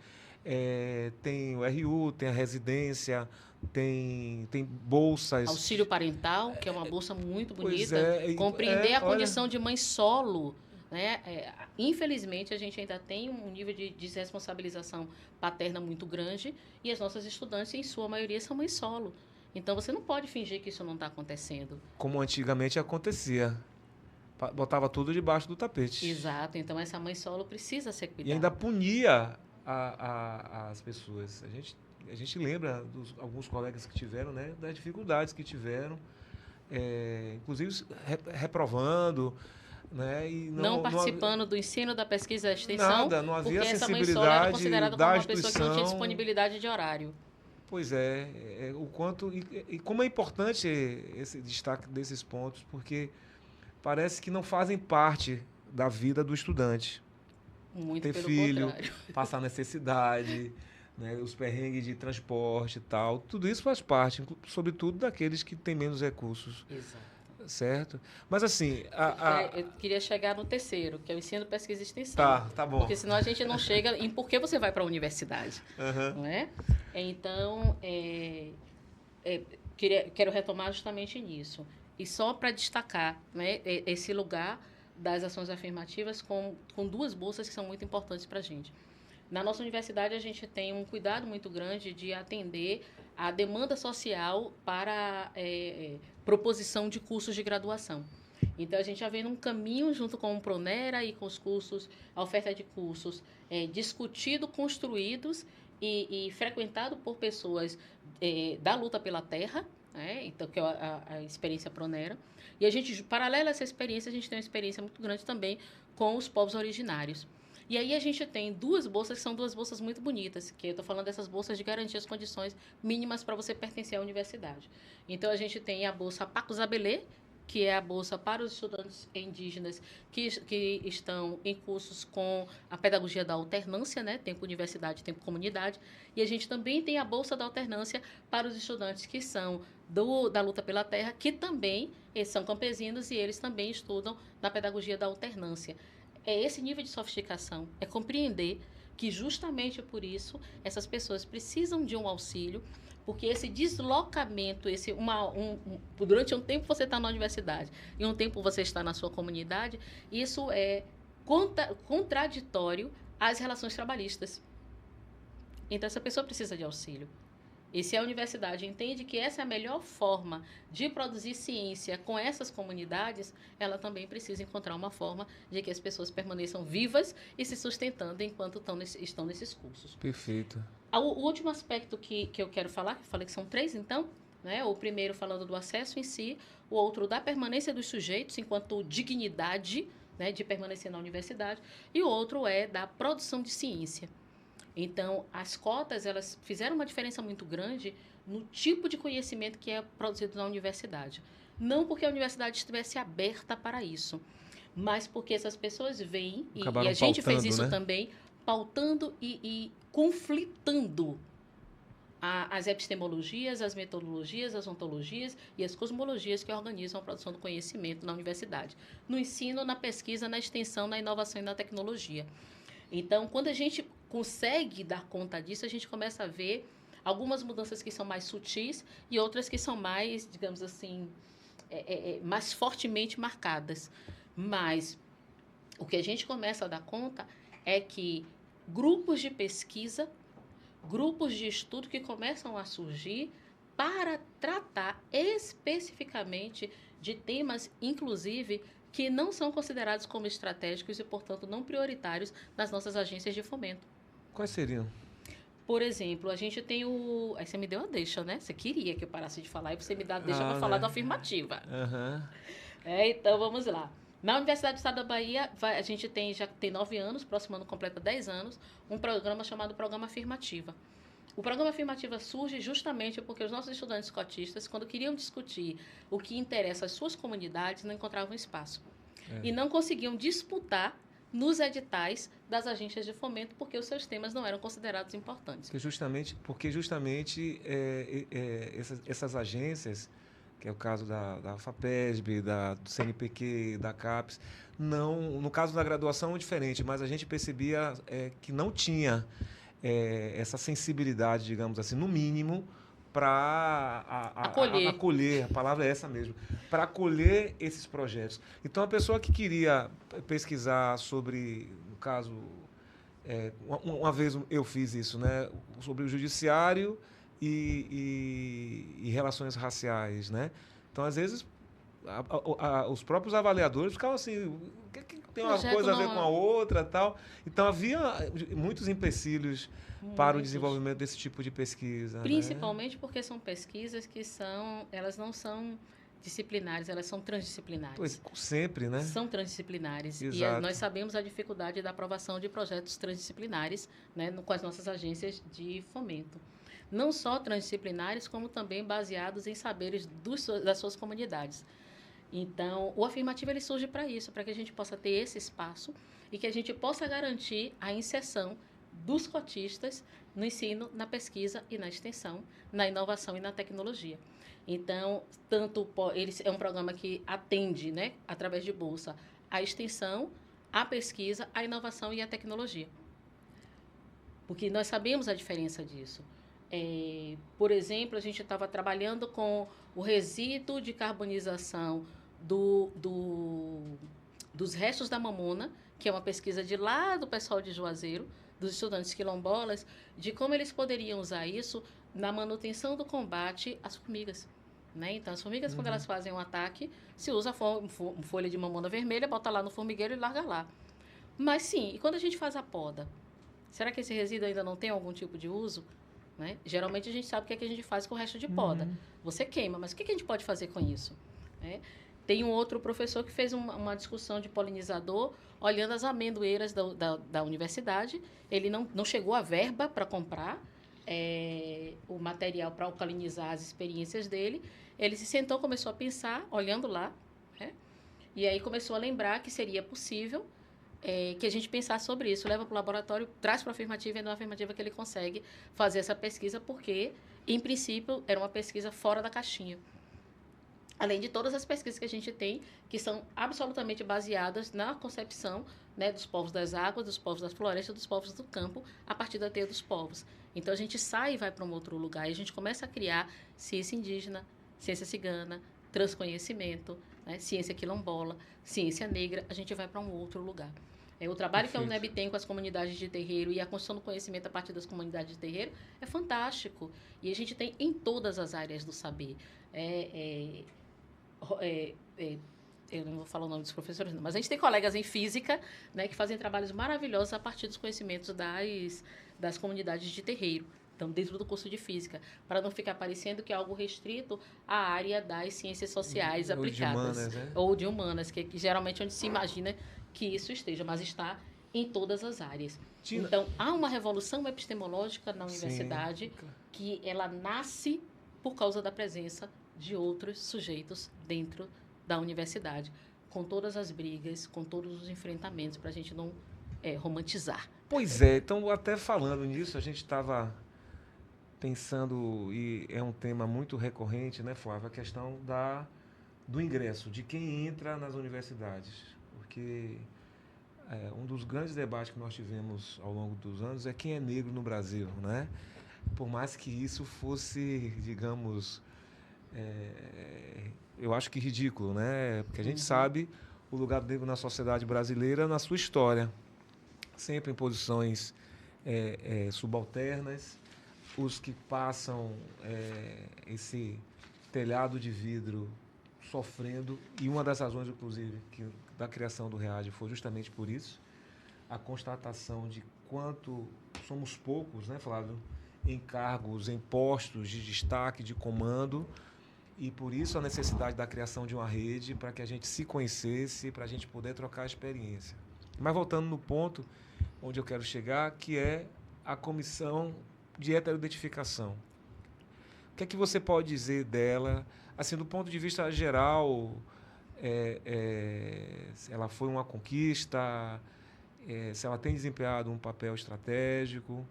S3: tem o RU, tem a residência, tem bolsas.
S4: Auxílio parental, que é uma bolsa muito bonita.
S3: Compreender
S4: a condição de mãe solo. Né? Infelizmente, a gente ainda tem um nível de desresponsabilização paterna muito grande e as nossas estudantes, em sua maioria, são mães solo. Então, você não pode fingir que isso não está acontecendo.
S3: Como antigamente acontecia. Botava tudo debaixo do tapete.
S4: Exato. Então, essa mãe solo precisa ser cuidada.
S3: E ainda punia as pessoas. A gente lembra alguns colegas que tiveram, né, das dificuldades que tiveram, inclusive reprovando, né, e
S4: não participando do ensino, da pesquisa e da extensão.
S3: Nada, não havia
S4: porque essa mãe
S3: sensibilidade
S4: solo era considerada como uma pessoa que não tinha
S3: instituição.
S4: disponibilidade de horário.
S3: Pois o quanto e como é importante esse destaque desses pontos, porque parece que não fazem parte da vida do estudante.
S4: Muito
S3: ter
S4: pelo
S3: filho,
S4: contrário.
S3: passar necessidade, né, os perrengues de transporte e tal. Tudo isso faz parte, sobretudo daqueles que têm menos recursos.
S4: Exato.
S3: Certo? Mas assim...
S4: Eu queria chegar no terceiro, que é o ensino, pesquisa e extensão.
S3: Tá bom.
S4: Porque senão a gente não chega em por que você vai para a universidade. Não é? Então, quero retomar justamente nisso. E só para destacar, né, esse lugar das ações afirmativas com duas bolsas que são muito importantes para a gente. Na nossa universidade, a gente tem um cuidado muito grande de atender a demanda social para proposição de cursos de graduação. Então, a gente já vem num caminho, junto com o Pronera e com os cursos, a oferta de cursos discutido, construídos e frequentado por pessoas da luta pela terra, então, que é a experiência Pronera. E a gente, paralelo a essa experiência, a gente tem uma experiência muito grande também com os povos originários. E aí a gente tem duas bolsas, que são duas bolsas muito bonitas, que eu estou falando dessas bolsas de garantir as condições mínimas para você pertencer à universidade. Então, a gente tem a bolsa Paco Zabelê, que é a bolsa para os estudantes indígenas que estão em cursos com a pedagogia da alternância, né? Tempo universidade, tempo comunidade. E a gente também tem a bolsa da alternância para os estudantes que são da luta pela terra, que também são campesinos e eles também estudam na pedagogia da alternância. É esse nível de sofisticação, é compreender que justamente por isso essas pessoas precisam de um auxílio, porque esse deslocamento, durante um tempo você está na universidade e um tempo você está na sua comunidade, isso é contraditório às relações trabalhistas. Então, essa pessoa precisa de auxílio. E se a universidade entende que essa é a melhor forma de produzir ciência com essas comunidades, ela também precisa encontrar uma forma de que as pessoas permaneçam vivas e se sustentando enquanto estão nesses cursos.
S3: Perfeito.
S4: O último aspecto que eu quero falar, que eu falei que são 3, então, né? O primeiro falando do acesso em si, o outro da permanência dos sujeitos enquanto dignidade, né, de permanecer na universidade, e o outro é da produção de ciência. Então, as cotas, elas fizeram uma diferença muito grande no tipo de conhecimento que é produzido na universidade. Não porque a universidade estivesse aberta para isso, mas porque essas pessoas vêm, e a gente fez isso, né, também, pautando e conflitando as epistemologias, as metodologias, as ontologias e as cosmologias que organizam a produção do conhecimento na universidade. No ensino, na pesquisa, na extensão, na inovação e na tecnologia. Então, quando a gente consegue dar conta disso, a gente começa a ver algumas mudanças que são mais sutis e outras que são mais, digamos assim, mais fortemente marcadas. Mas o que a gente começa a dar conta é que grupos de pesquisa, grupos de estudo que começam a surgir para tratar especificamente de temas, inclusive, que não são considerados como estratégicos e, portanto, não prioritários nas nossas agências de fomento.
S3: Quais seriam?
S4: Por exemplo, a gente tem o... Aí você me deu a deixa, né? Você queria que eu parasse de falar e você me dá a deixa para falar da afirmativa.
S3: Uhum.
S4: Então, vamos lá. Na Universidade do Estado da Bahia, a gente já tem 9 anos, próximo ano completa 10 anos, um programa chamado Programa Afirmativa. O Programa Afirmativa surge justamente porque os nossos estudantes cotistas, quando queriam discutir o que interessa às suas comunidades, não encontravam espaço. E não conseguiam disputar nos editais das agências de fomento porque os seus temas não eram considerados importantes.
S3: Porque justamente essas agências, que é o caso da FAPESB, do CNPq, da CAPES, não, no caso da graduação é diferente, mas a gente percebia que não tinha essa sensibilidade, digamos assim, no mínimo, para acolher, a palavra é essa mesmo, para acolher esses projetos. Então, a pessoa que queria pesquisar sobre, no caso, uma vez eu fiz isso, né, sobre o judiciário e relações raciais, né? Então, às vezes, os próprios avaliadores ficavam assim, o que tem uma coisa a ver com a outra, tal. Então, havia muitos empecilhos para o desenvolvimento desse tipo de pesquisa.
S4: Principalmente, né? Porque são pesquisas que elas não são disciplinares, elas são transdisciplinares.
S3: Pois, sempre, né?
S4: São transdisciplinares.
S3: Exato.
S4: E nós sabemos a dificuldade da aprovação de projetos transdisciplinares, né, com as nossas agências de fomento. Não só transdisciplinares, como também baseados em saberes das suas comunidades. Então, o afirmativo ele surge para isso, para que a gente possa ter esse espaço e que a gente possa garantir a inserção dos cotistas no ensino, na pesquisa e na extensão, na inovação e na tecnologia. Então, ele é um programa que atende, né, através de bolsa, a extensão, a pesquisa, a inovação e a tecnologia. Porque nós sabemos a diferença disso. Por exemplo, a gente estava trabalhando com o resíduo de carbonização dos restos da mamona, que é uma pesquisa de lá do pessoal de Juazeiro, dos estudantes quilombolas, de como eles poderiam usar isso na manutenção do combate às formigas. Né? Então, as formigas, quando elas fazem um ataque, se usa folha de mamona vermelha, bota lá no formigueiro e larga lá. Mas sim, e quando a gente faz a poda, será que esse resíduo ainda não tem algum tipo de uso? Né? Geralmente a gente sabe o que é que a gente faz com o resto de poda. Você queima, mas o que a gente pode fazer com isso? Né? Tem um outro professor que fez uma discussão de polinizador olhando as amendoeiras da universidade. Ele não chegou a verba para comprar o material para alcalinizar as experiências dele. Ele se sentou, começou a pensar, olhando lá, né? E aí começou a lembrar que seria possível que a gente pensasse sobre isso, leva para o laboratório, traz para a afirmativa e é na afirmativa que ele consegue fazer essa pesquisa, porque, em princípio, era uma pesquisa fora da caixinha. Além de todas as pesquisas que a gente tem, que são absolutamente baseadas na concepção, né, dos povos das águas, dos povos das florestas, dos povos do campo, a partir da teia dos povos. Então, a gente sai e vai para um outro lugar, e a gente começa a criar ciência indígena, ciência cigana, transconhecimento, né, ciência quilombola, ciência negra, a gente vai para um outro lugar. O trabalho que a UNEB tem com as comunidades de terreiro e a construção do conhecimento a partir das comunidades de terreiro é fantástico. E a gente tem em todas as áreas do saber. Eu não vou falar o nome dos professores, não, mas a gente tem colegas em física, né, que fazem trabalhos maravilhosos a partir dos conhecimentos das comunidades de terreiro. Então, dentro do curso de física, para não ficar parecendo que é algo restrito à área das ciências sociais aplicadas.
S3: De humanas, né?
S4: Ou de humanas, que geralmente é onde se imagina que isso esteja, mas está em todas as áreas.
S3: Tina.
S4: Então, há uma revolução epistemológica na universidade que ela nasce por causa da presença de outros sujeitos dentro da universidade, com todas as brigas, com todos os enfrentamentos, para a gente não romantizar.
S3: Pois é, então até falando nisso, a gente estava pensando, e é um tema muito recorrente, né, Flávio, a questão do ingresso, de quem entra nas universidades. Porque um dos grandes debates que nós tivemos ao longo dos anos é quem é negro no Brasil, né? Por mais que isso fosse, digamos, eu acho que ridículo, né? Porque a gente sabe o lugar do negro na sociedade brasileira, na sua história. Sempre em posições subalternas, os que passam esse telhado de vidro sofrendo, e uma das razões, inclusive, da criação do READ foi justamente por isso, a constatação de quanto somos poucos, né, Flávio, em cargos, em postos de destaque, de comando, e por isso a necessidade da criação de uma rede para que a gente se conhecesse, para a gente poder trocar experiência. Mas voltando no ponto onde eu quero chegar, que é a comissão de heteroidentificação. O que é que você pode dizer dela? Assim, do ponto de vista geral, ela foi uma conquista, se ela tem desempenhado um papel estratégico.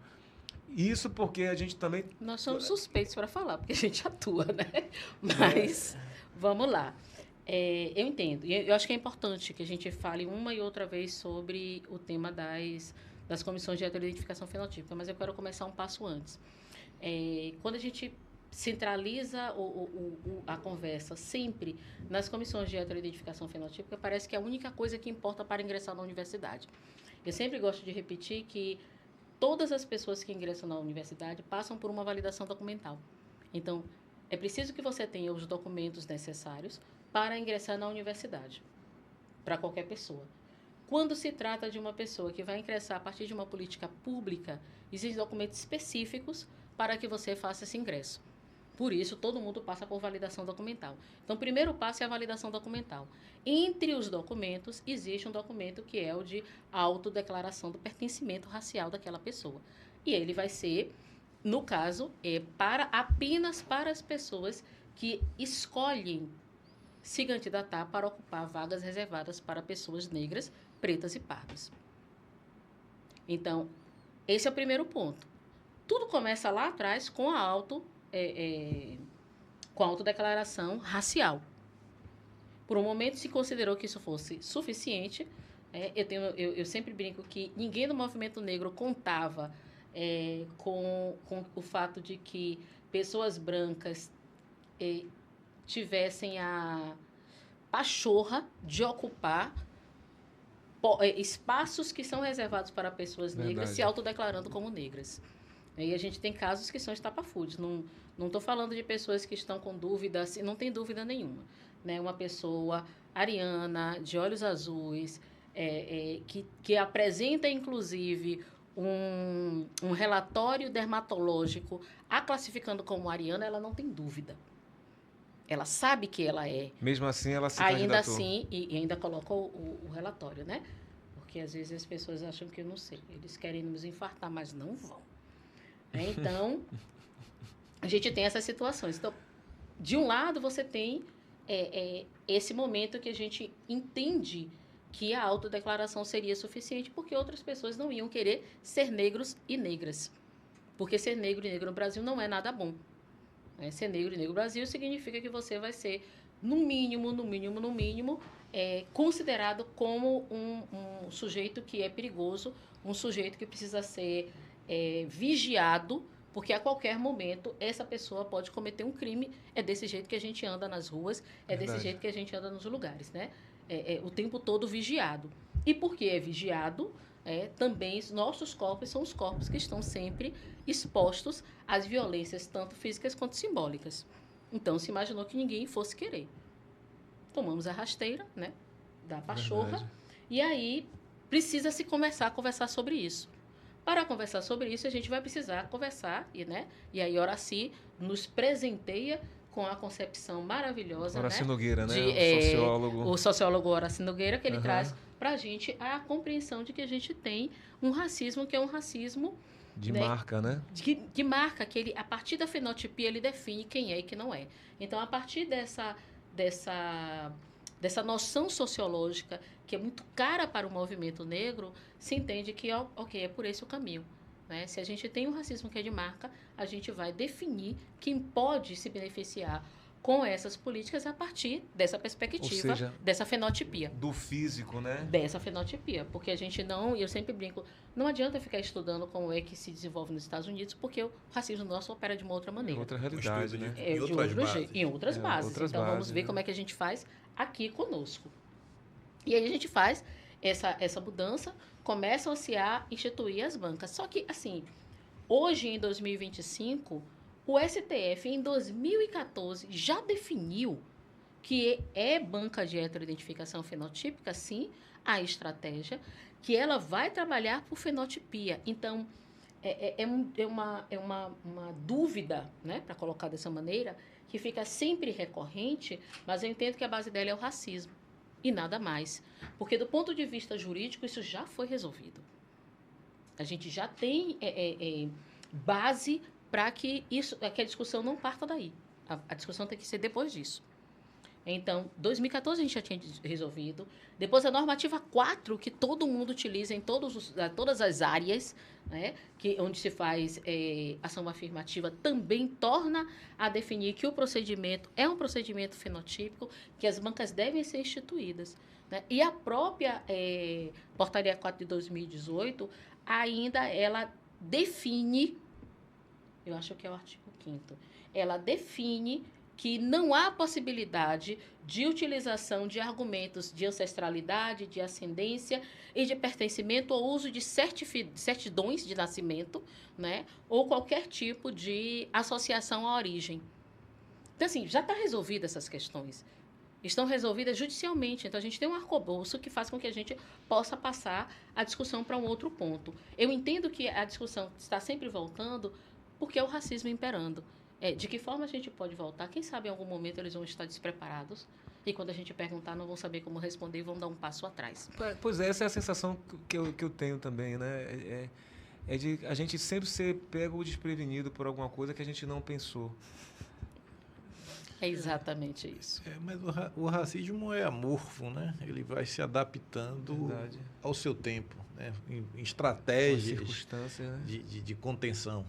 S3: Isso porque a gente também...
S4: Nós somos suspeitos para falar, porque a gente atua, né? Mas, vamos lá. Eu entendo. E eu acho que é importante que a gente fale uma e outra vez sobre o tema das comissões de heteroidentificação fenotípica, mas eu quero começar um passo antes. Quando a gente centraliza a conversa sempre nas comissões de heteroidentificação fenotípica, parece que é a única coisa que importa para ingressar na universidade. Eu sempre gosto de repetir que todas as pessoas que ingressam na universidade passam por uma validação documental. Então, é preciso que você tenha os documentos necessários para ingressar na universidade, para qualquer pessoa. Quando se trata de uma pessoa que vai ingressar a partir de uma política pública, existem documentos específicos para que você faça esse ingresso. Por isso, todo mundo passa por validação documental. Então, o primeiro passo é a validação documental. Entre os documentos, existe um documento que é o de autodeclaração do pertencimento racial daquela pessoa. E ele vai ser, no caso, apenas para as pessoas que escolhem se candidatar para ocupar vagas reservadas para pessoas negras, pretas e pardas. Então, esse é o primeiro ponto. Tudo começa lá atrás com a autodeclaração racial. Por um momento se considerou que isso fosse suficiente. Eu sempre brinco que ninguém no movimento negro contava com o fato de que pessoas brancas tivessem a pachorra de ocupar espaços que são reservados para pessoas negras, se autodeclarando como negras. E a gente tem casos que são estapafúrdios. Não estou falando de pessoas que estão com dúvidas, não tem dúvida nenhuma. Né? Uma pessoa ariana, de olhos azuis, que apresenta, inclusive, um relatório dermatológico a classificando como ariana, ela não tem dúvida. Ela sabe que ela é.
S3: Mesmo assim, ela se
S4: ainda
S3: candidatou.
S4: assim, e ainda coloca o relatório, né? Porque, às vezes, as pessoas acham que eu não sei. Eles querem nos infartar, mas não vão. Então, a gente tem essas situações. Então, de um lado, você tem esse momento que a gente entende que a autodeclaração seria suficiente porque outras pessoas não iam querer ser negros e negras. Porque ser negro e negro no Brasil não é nada bom. Ser negro e negro no Brasil significa que você vai ser, no mínimo, considerado como um sujeito que é perigoso, um sujeito que precisa ser vigiado, porque a qualquer momento essa pessoa pode cometer um crime. É desse jeito que a gente anda nas ruas, desse jeito que a gente anda nos lugares, né? O tempo todo vigiado. E porque é vigiado, também os nossos corpos são os corpos que estão sempre expostos às violências, tanto físicas quanto simbólicas. Então, se imaginou que ninguém fosse querer. Tomamos a rasteira, né? Da pachorra. Verdade. E aí, precisa-se começar a conversar sobre isso. Para conversar sobre isso, a gente vai precisar conversar, né? E aí Horaci nos presenteia com a concepção maravilhosa,
S3: Horaci
S4: né?
S3: Nogueira, né?
S4: O sociólogo Horaci Nogueira, que ele traz para a gente a compreensão de que a gente tem um racismo que é um racismo...
S3: De marca, né?
S4: Que marca, que ele, a partir da fenotipia, ele define quem é e quem não é. Então, a partir dessa noção sociológica, que é muito cara para o movimento negro, se entende que, ok, é por esse o caminho. né? Se a gente tem um racismo que é de marca, a gente vai definir quem pode se beneficiar com essas políticas a partir dessa perspectiva,
S3: Ou seja,
S4: dessa fenotipia.
S3: Do físico, né?
S4: Dessa fenotipia, porque a gente não, e eu sempre brinco, não adianta ficar estudando como é que se desenvolve nos Estados Unidos, porque o racismo nosso opera de uma outra
S3: É
S4: maneira.
S3: outra realidade, né?
S2: Em outras bases.
S4: Em outras bases.
S3: outras
S4: Então, vamos
S3: bases,
S4: ver
S3: né?
S4: como é que a gente faz aqui conosco. E aí a gente faz essa mudança, começam-se a instituir as bancas. Só que, assim, hoje, em 2025, o STF, em 2014, já definiu que é banca de heteroidentificação fenotípica, sim, a estratégia, que ela vai trabalhar por fenotipia. Então, uma dúvida, né, para colocar dessa maneira, que fica sempre recorrente, mas eu entendo que a base dela é o racismo e nada mais. Porque, do ponto de vista jurídico, isso já foi resolvido. A gente já tem base para que a discussão não parta daí. A discussão tem que ser depois disso. Então, 2014 a gente já tinha resolvido. Depois a normativa 4, que todo mundo utiliza em todas as áreas, né, onde se faz ação afirmativa, também torna a definir que o procedimento é um procedimento fenotípico, que as bancas devem ser instituídas, né? E a própria Portaria 4 de 2018, ainda ela define, eu acho que é o artigo 5º, ela define que não há possibilidade de utilização de argumentos de ancestralidade, de ascendência e de pertencimento ou uso de certidões de nascimento, né, ou qualquer tipo de associação à origem. Então, assim, já está resolvida essas questões. Estão resolvidas judicialmente. Então, a gente tem um arcabouço que faz com que a gente possa passar a discussão para um outro ponto. Eu entendo que a discussão está sempre voltando porque é o racismo imperando. De que forma a gente pode voltar? Quem sabe em algum momento eles vão estar despreparados e quando a gente perguntar não vão saber como responder e vão dar um passo atrás.
S3: Pois é, essa é a sensação que eu tenho também, né? É de a gente sempre ser pego desprevenido por alguma coisa que a gente não pensou.
S4: É exatamente isso.
S2: Mas o racismo é amorfo, né? Ele vai se adaptando
S3: Verdade.
S2: ao seu tempo, né? Em
S3: As
S2: estratégias
S3: circunstâncias, né?
S2: de contenção.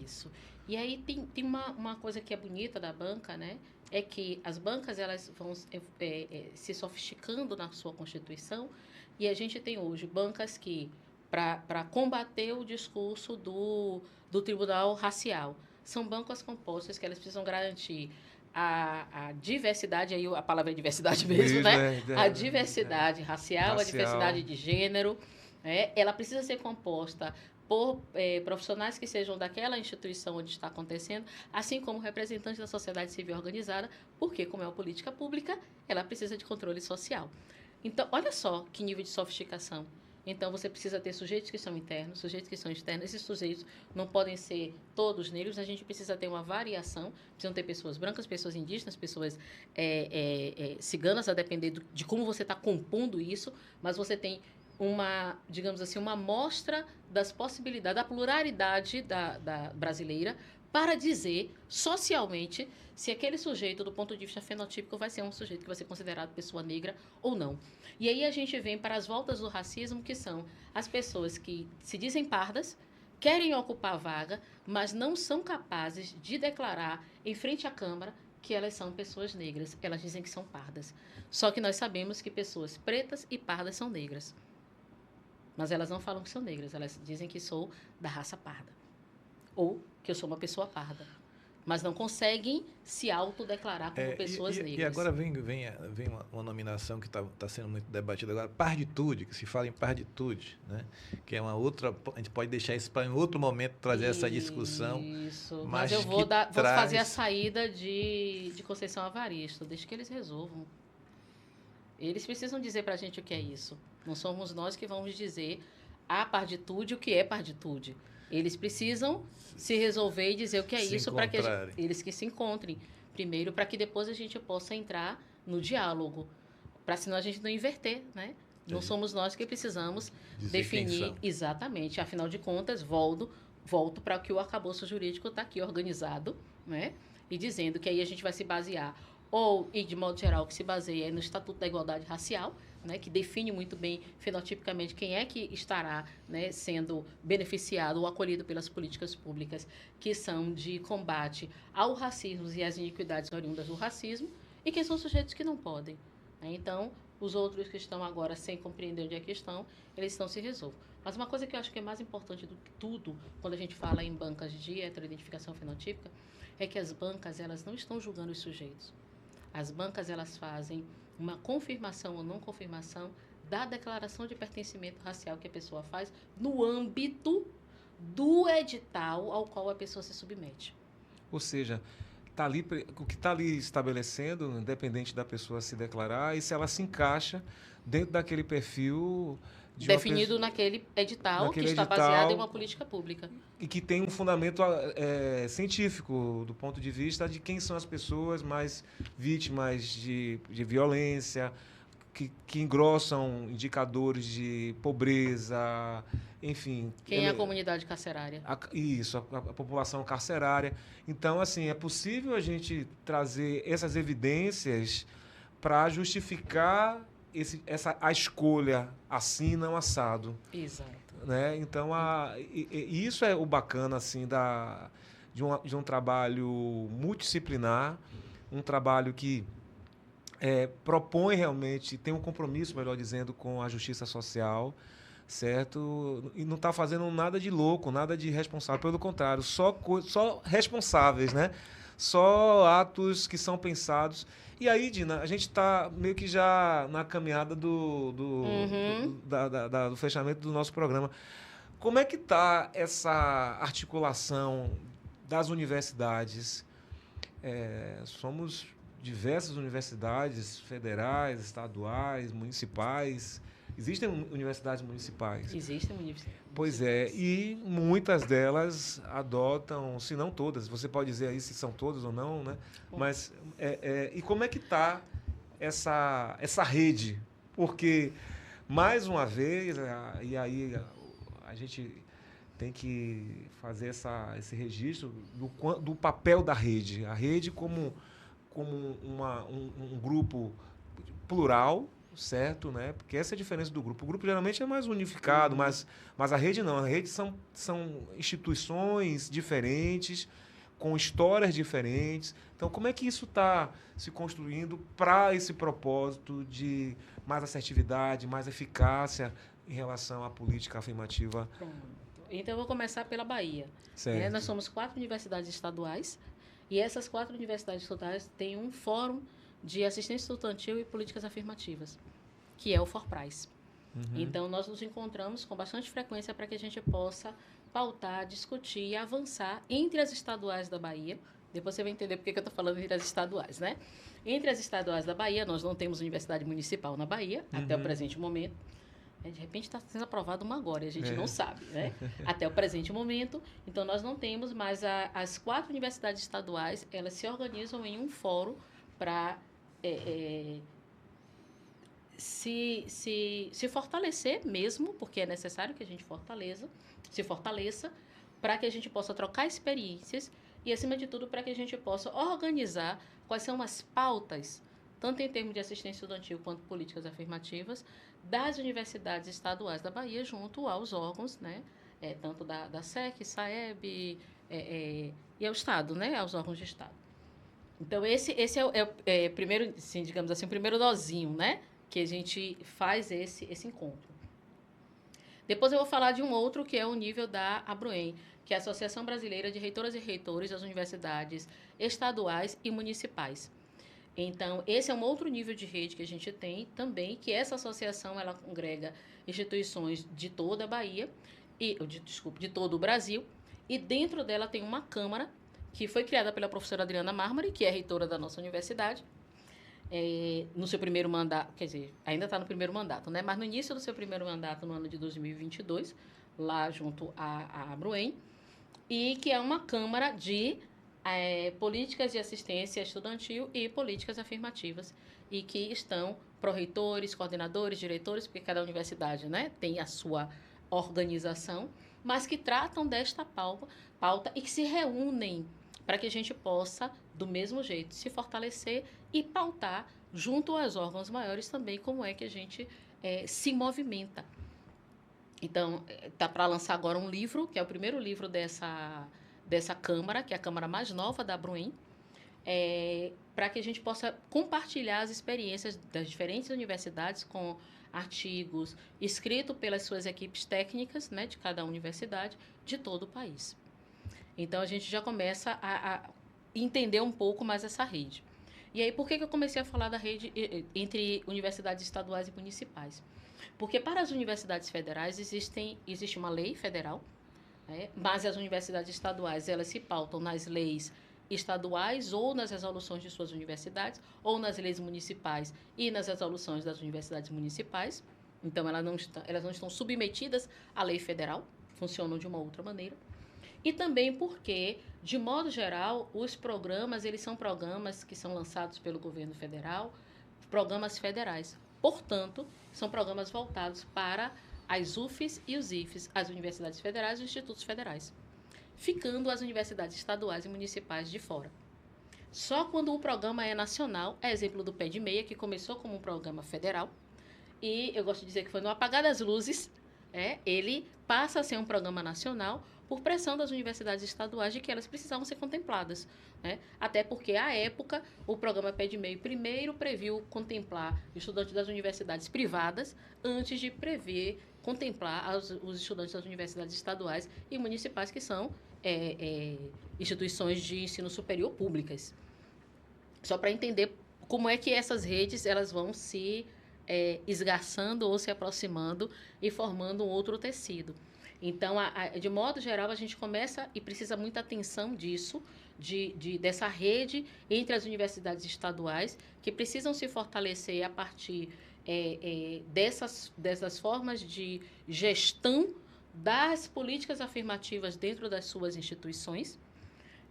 S4: Isso. E aí tem uma coisa que é bonita da banca, né? É que as bancas elas vão se sofisticando na sua constituição e a gente tem hoje bancas que, para combater o discurso do tribunal racial, são bancas compostas que elas precisam garantir a diversidade, aí a palavra é diversidade mesmo, né? A diversidade racial, a diversidade de gênero, né? Ela precisa ser composta por profissionais que sejam daquela instituição onde está acontecendo, assim como representantes da sociedade civil organizada, porque, como é uma política pública, ela precisa de controle social. Então, olha só que nível de sofisticação. Então, você precisa ter sujeitos que são internos, sujeitos que são externos. Esses sujeitos não podem ser todos negros, a gente precisa ter uma variação. Precisam ter pessoas brancas, pessoas indígenas, pessoas ciganas, a depender de como você está compondo isso, mas você tem digamos assim, uma amostra das possibilidades, da pluralidade da brasileira para dizer, socialmente, se aquele sujeito, do ponto de vista fenotípico, vai ser um sujeito que vai ser considerado pessoa negra ou não. E aí a gente vem para as voltas do racismo, que são as pessoas que se dizem pardas, querem ocupar a vaga, mas não são capazes de declarar em frente à Câmara que elas são pessoas negras. Elas dizem que são pardas. Só que nós sabemos que pessoas pretas e pardas são negras. Mas elas não falam que são negras, elas dizem que sou da raça parda. Ou que eu sou uma pessoa parda. Mas não conseguem se autodeclarar como pessoas negras.
S2: E agora vem uma nominação que está sendo muito debatida agora, parditude, que se fala em parditude, né? Que é uma outra... A gente pode deixar isso para em outro momento trazer essa discussão.
S4: Isso, mas eu vou fazer a saída de Conceição Evaristo, deixa que eles resolvam. Eles precisam dizer para a gente o que é isso. Não somos nós que vamos dizer a parditude o que é parditude. Eles precisam se resolver e dizer o que é isso para que eles que se encontrem primeiro, para que depois a gente possa entrar no diálogo, para senão a gente não inverter, né? Não somos nós que precisamos definir exatamente. Afinal de contas, volto para que o arcabouço jurídico está aqui organizado, né? E dizendo que aí a gente vai se basear e de modo geral, que se baseia no Estatuto da Igualdade Racial, né, que define muito bem, fenotipicamente, quem é que estará, né, sendo beneficiado ou acolhido pelas políticas públicas que são de combate ao racismo e às iniquidades oriundas do racismo, e quem são sujeitos que não podem. Né? Então, os outros que estão agora sem compreender onde é que estão, eles estão se resolvem. Mas uma coisa que eu acho que é mais importante do que tudo, quando a gente fala em bancas de heteroidentificação fenotípica, é que as bancas, elas não estão julgando os sujeitos. As bancas, elas fazem uma confirmação ou não confirmação da declaração de pertencimento racial que a pessoa faz no âmbito do edital ao qual a pessoa se submete.
S3: Ou seja, tá ali, o que está ali estabelecendo, independente da pessoa se declarar, e se ela se encaixa dentro daquele perfil
S4: definido naquele edital que está baseado em uma política pública.
S3: E que tem um fundamento científico, do ponto de vista de quem são as pessoas mais vítimas de violência, que engrossam indicadores de pobreza, enfim.
S4: Quem é a comunidade carcerária?
S3: Isso, a população carcerária. Então, assim, é possível a gente trazer essas evidências para justificar a escolha assim, não assado.
S4: Exato.
S3: Né? Então, isso é o bacana assim, de um trabalho multidisciplinar, um trabalho que propõe realmente, tem um compromisso, melhor dizendo, com a justiça social, certo? E não está fazendo nada de louco, nada de irresponsável, pelo contrário, só responsáveis, né? Só atos que são pensados. E aí, Dina, a gente está meio que já na caminhada do fechamento do nosso programa. Como é que está essa articulação das universidades? Somos diversas universidades federais, estaduais, municipais. Existem universidades municipais?
S4: Existem universidades.
S3: Pois é, e muitas delas adotam, se não todas, você pode dizer aí se são todas ou não, né? Mas, e como é que está essa rede? Porque, mais uma vez, e aí a gente tem que fazer esse registro do papel da rede. A rede como um grupo plural, certo, né? Porque essa é a diferença do grupo. O grupo geralmente é mais unificado, mas a rede não. A rede são instituições diferentes, com histórias diferentes. Então, como é que isso está se construindo para esse propósito de mais assertividade, mais eficácia em relação à política afirmativa?
S4: Pronto. Então, eu vou começar pela Bahia.
S3: Certo.
S4: Nós somos 4 universidades estaduais, e essas 4 universidades estaduais têm um fórum de assistência estudantil e políticas afirmativas, que é o FORPRAIS. Então, nós nos encontramos com bastante frequência para que a gente possa pautar, discutir e avançar entre as estaduais da Bahia. Depois você vai entender por que eu estou falando entre as estaduais, né? Entre as estaduais da Bahia, nós não temos universidade municipal na Bahia, até o presente momento. De repente está sendo aprovado uma agora, e a gente não sabe, né? Até o presente momento. Então, nós não temos, mas as 4 universidades estaduais, elas se organizam em um fórum para se fortalecer mesmo, porque é necessário que a gente se fortaleça, para que a gente possa trocar experiências e, acima de tudo, para que a gente possa organizar quais são as pautas, tanto em termos de assistência estudantil quanto políticas afirmativas, das universidades estaduais da Bahia junto aos órgãos, né? Tanto da SEC, SAEB e ao Estado, né? Aos órgãos de Estado. Então, esse é o primeiro, assim, digamos assim, o primeiro nozinho, né? Que a gente faz esse encontro. Depois eu vou falar de um outro, que é o nível da ABRUEM, que é a Associação Brasileira de Reitoras e Reitores das Universidades Estaduais e Municipais. Então, esse é um outro nível de rede que a gente tem também, que essa associação, ela congrega instituições de toda a Bahia, de todo o Brasil, e dentro dela tem uma Câmara, que foi criada pela professora Adriana Marmari, que é reitora da nossa universidade, no seu primeiro mandato, quer dizer, ainda está no primeiro mandato, né? Mas no início do seu primeiro mandato, no ano de 2022, lá junto à ABRUEM, e que é uma Câmara de políticas de assistência estudantil e políticas afirmativas, e que estão pró-reitores, coordenadores, diretores, porque cada universidade, né, tem a sua organização, mas que tratam desta pauta e que se reúnem para que a gente possa, do mesmo jeito, se fortalecer e pautar junto aos órgãos maiores também como é que a gente se movimenta. Então, está para lançar agora um livro, que é o primeiro livro dessa Câmara, que é a Câmara mais nova da Bruin, para que a gente possa compartilhar as experiências das diferentes universidades com artigos escritos pelas suas equipes técnicas, né, de cada universidade, de todo o país. Então, a gente já começa a entender um pouco mais essa rede. E aí, por que eu comecei a falar da rede entre universidades estaduais e municipais? Porque para as universidades federais existe uma lei federal, né, mas as universidades estaduais elas se pautam nas leis estaduais ou nas resoluções de suas universidades, ou nas leis municipais e nas resoluções das universidades municipais. Então, elas não estão submetidas à lei federal, funcionam de uma outra maneira. E também porque, de modo geral, os programas, eles são programas que são lançados pelo governo federal, programas federais. Portanto, são programas voltados para as UFES e os IFES, as universidades federais e os institutos federais, ficando as universidades estaduais e municipais de fora. Só quando o programa é nacional, é exemplo do Pé de Meia, que começou como um programa federal, e eu gosto de dizer que foi no apagar das luzes, ele passa a ser um programa nacional por pressão das universidades estaduais de que elas precisavam ser contempladas, né? Até porque, à época, o programa Pé de Meio primeiro previu contemplar estudantes das universidades privadas antes de prever contemplar os estudantes das universidades estaduais e municipais, que são instituições de ensino superior públicas. Só para entender como é que essas redes elas vão se esgarçando ou se aproximando e formando um outro tecido. Então, de modo geral, a gente começa e precisa muita atenção disso, dessa rede entre as universidades estaduais, que precisam se fortalecer a partir dessas formas de gestão das políticas afirmativas dentro das suas instituições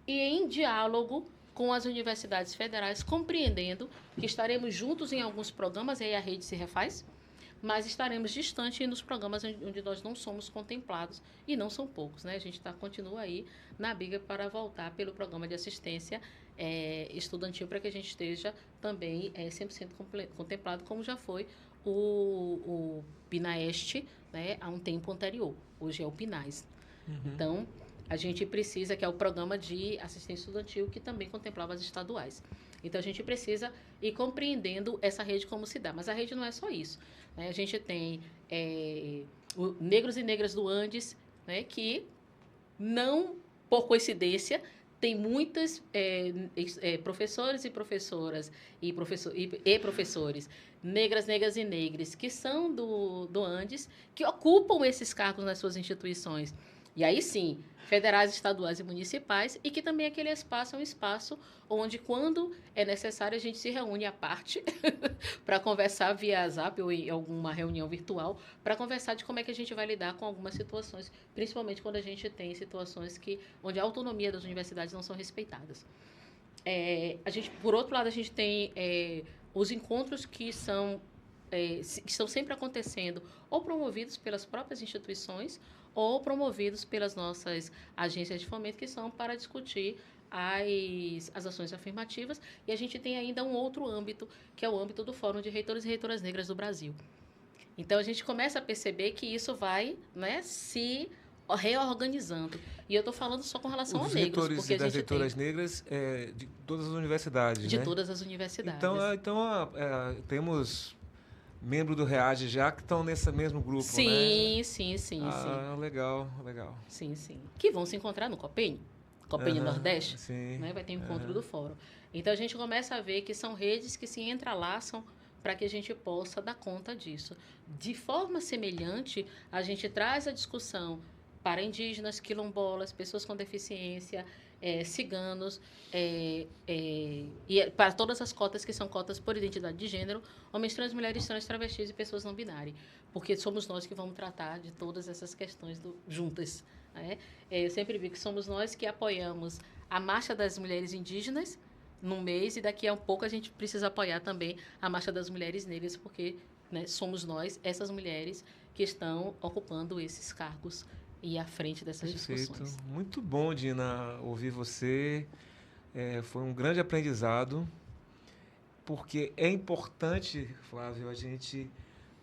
S4: e em diálogo com as universidades federais, compreendendo que estaremos juntos em alguns programas, e aí a rede se refaz, mas estaremos distantes nos programas onde nós não somos contemplados, e não são poucos, né? A gente continua aí na briga para voltar pelo programa de assistência estudantil, para que a gente esteja também 100% contemplado, como já foi o PINAEST, né, há um tempo anterior. Hoje é o PINAES. Uhum. Então, a gente precisa, que é o programa de assistência estudantil, que também contemplava as estaduais. Então, a gente precisa ir compreendendo essa rede como se dá. Mas a rede não é só isso, né? A gente tem negros e negras do Andes, né, que, não por coincidência, tem muitas professores e professoras e professores negras e negres que são do Andes, que ocupam esses cargos nas suas instituições. E aí sim, federais, estaduais e municipais, e que também aquele espaço é um espaço onde, quando é necessário, a gente se reúne à parte para conversar via Zap ou em alguma reunião virtual, para conversar de como é que a gente vai lidar com algumas situações, principalmente quando a gente tem situações onde a autonomia das universidades não são respeitadas. Por outro lado, a gente tem os encontros que estão sempre acontecendo, ou promovidos pelas próprias instituições, ou promovidos pelas nossas agências de fomento, que são para discutir as ações afirmativas. E a gente tem ainda um outro âmbito, que é o âmbito do Fórum de Reitores e Reitoras Negras do Brasil. Então, a gente começa a perceber que isso vai, né, se reorganizando. E eu estou falando só com relação a negros.
S3: Os reitores e das reitoras negras de todas as universidades,
S4: de
S3: né?
S4: todas as universidades.
S3: Então temos membros do REAGE já que estão nesse mesmo grupo,
S4: sim,
S3: né?
S4: Sim.
S3: Legal.
S4: Sim. Que vão se encontrar no Copem Nordeste,
S3: sim.
S4: Né? Vai ter encontro do fórum. Então, a gente começa a ver que são redes que se entrelaçam para que a gente possa dar conta disso. De forma semelhante, a gente traz a discussão para indígenas, quilombolas, pessoas com deficiência, ciganos, e para todas as cotas que são cotas por identidade de gênero, homens trans, mulheres trans, travestis e pessoas não binárias, porque somos nós que vamos tratar de todas essas questões juntas. Né? Eu sempre digo que somos nós que apoiamos a Marcha das Mulheres Indígenas no mês, e daqui a um pouco a gente precisa apoiar também a Marcha das Mulheres Negras, porque, né, somos nós, essas mulheres, que estão ocupando esses cargos ir à frente dessas discussões.
S3: Muito bom, Dina, ouvir você. Foi um grande aprendizado, porque é importante, Flávio, a gente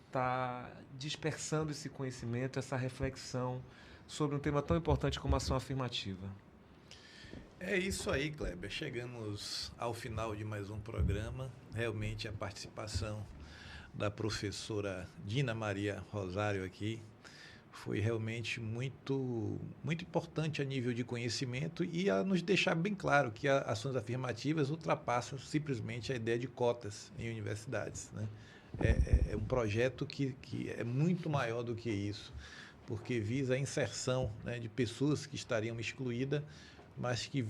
S3: estar dispersando esse conhecimento, essa reflexão sobre um tema tão importante como a ação afirmativa.
S2: É isso aí, Kleber. Chegamos ao final de mais um programa. Realmente a participação da professora Dina Maria Rosário aqui foi realmente muito importante a nível de conhecimento e a nos deixar bem claro que ações afirmativas ultrapassam simplesmente a ideia de cotas em universidades, né? É um projeto que é muito maior do que isso, porque visa a inserção, né, de pessoas que estariam excluídas, mas que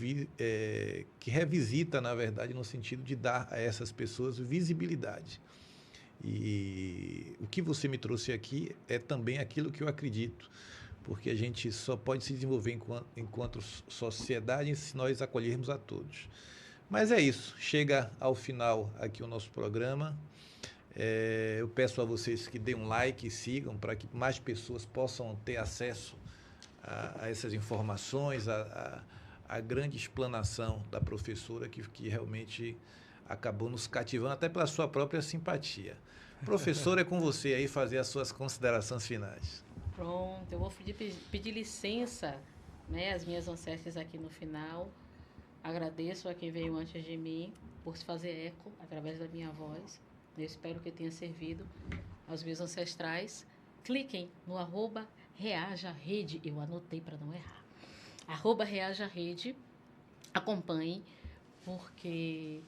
S2: revisita, na verdade, no sentido de dar a essas pessoas visibilidade. E o que você me trouxe aqui é também aquilo que eu acredito, porque a gente só pode se desenvolver enquanto sociedade se nós acolhermos a todos. Mas é isso, chega ao final aqui o nosso programa. Eu peço a vocês que deem um like e sigam para que mais pessoas possam ter acesso a essas informações, a grande explanação da professora que realmente acabou nos cativando até pela sua própria simpatia. Professor, é com você aí fazer as suas considerações finais.
S4: Pronto, eu vou pedir licença, né, às minhas ancestrais aqui no final. Agradeço a quem veio antes de mim por se fazer eco através da minha voz. Eu espero que tenha servido aos meus ancestrais. Cliquem no @reajarede, eu anotei para não errar. @reajarede, acompanhem, porque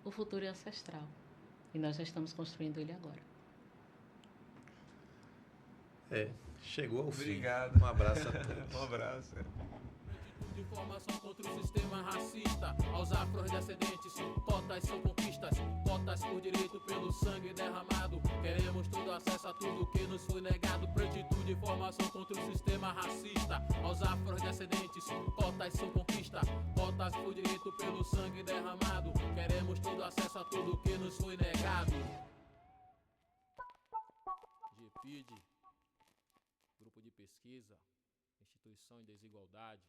S4: o futuro é ancestral e nós já estamos construindo ele agora.
S2: Chegou ao fim.
S3: Obrigado.
S2: Um abraço a todos.
S3: Um abraço.
S1: De formação contra o sistema racista, aos afrodescendentes, cotas são conquistas, cotas por direito pelo sangue derramado. Queremos todo acesso a tudo que nos foi negado. Pretitude de formação contra o sistema racista, aos afrodescendentes, cotas são conquistas, cotas por direito pelo sangue derramado. Queremos todo acesso a tudo que nos foi negado. GPID, Grupo de Pesquisa, Instituição em Desigualdade.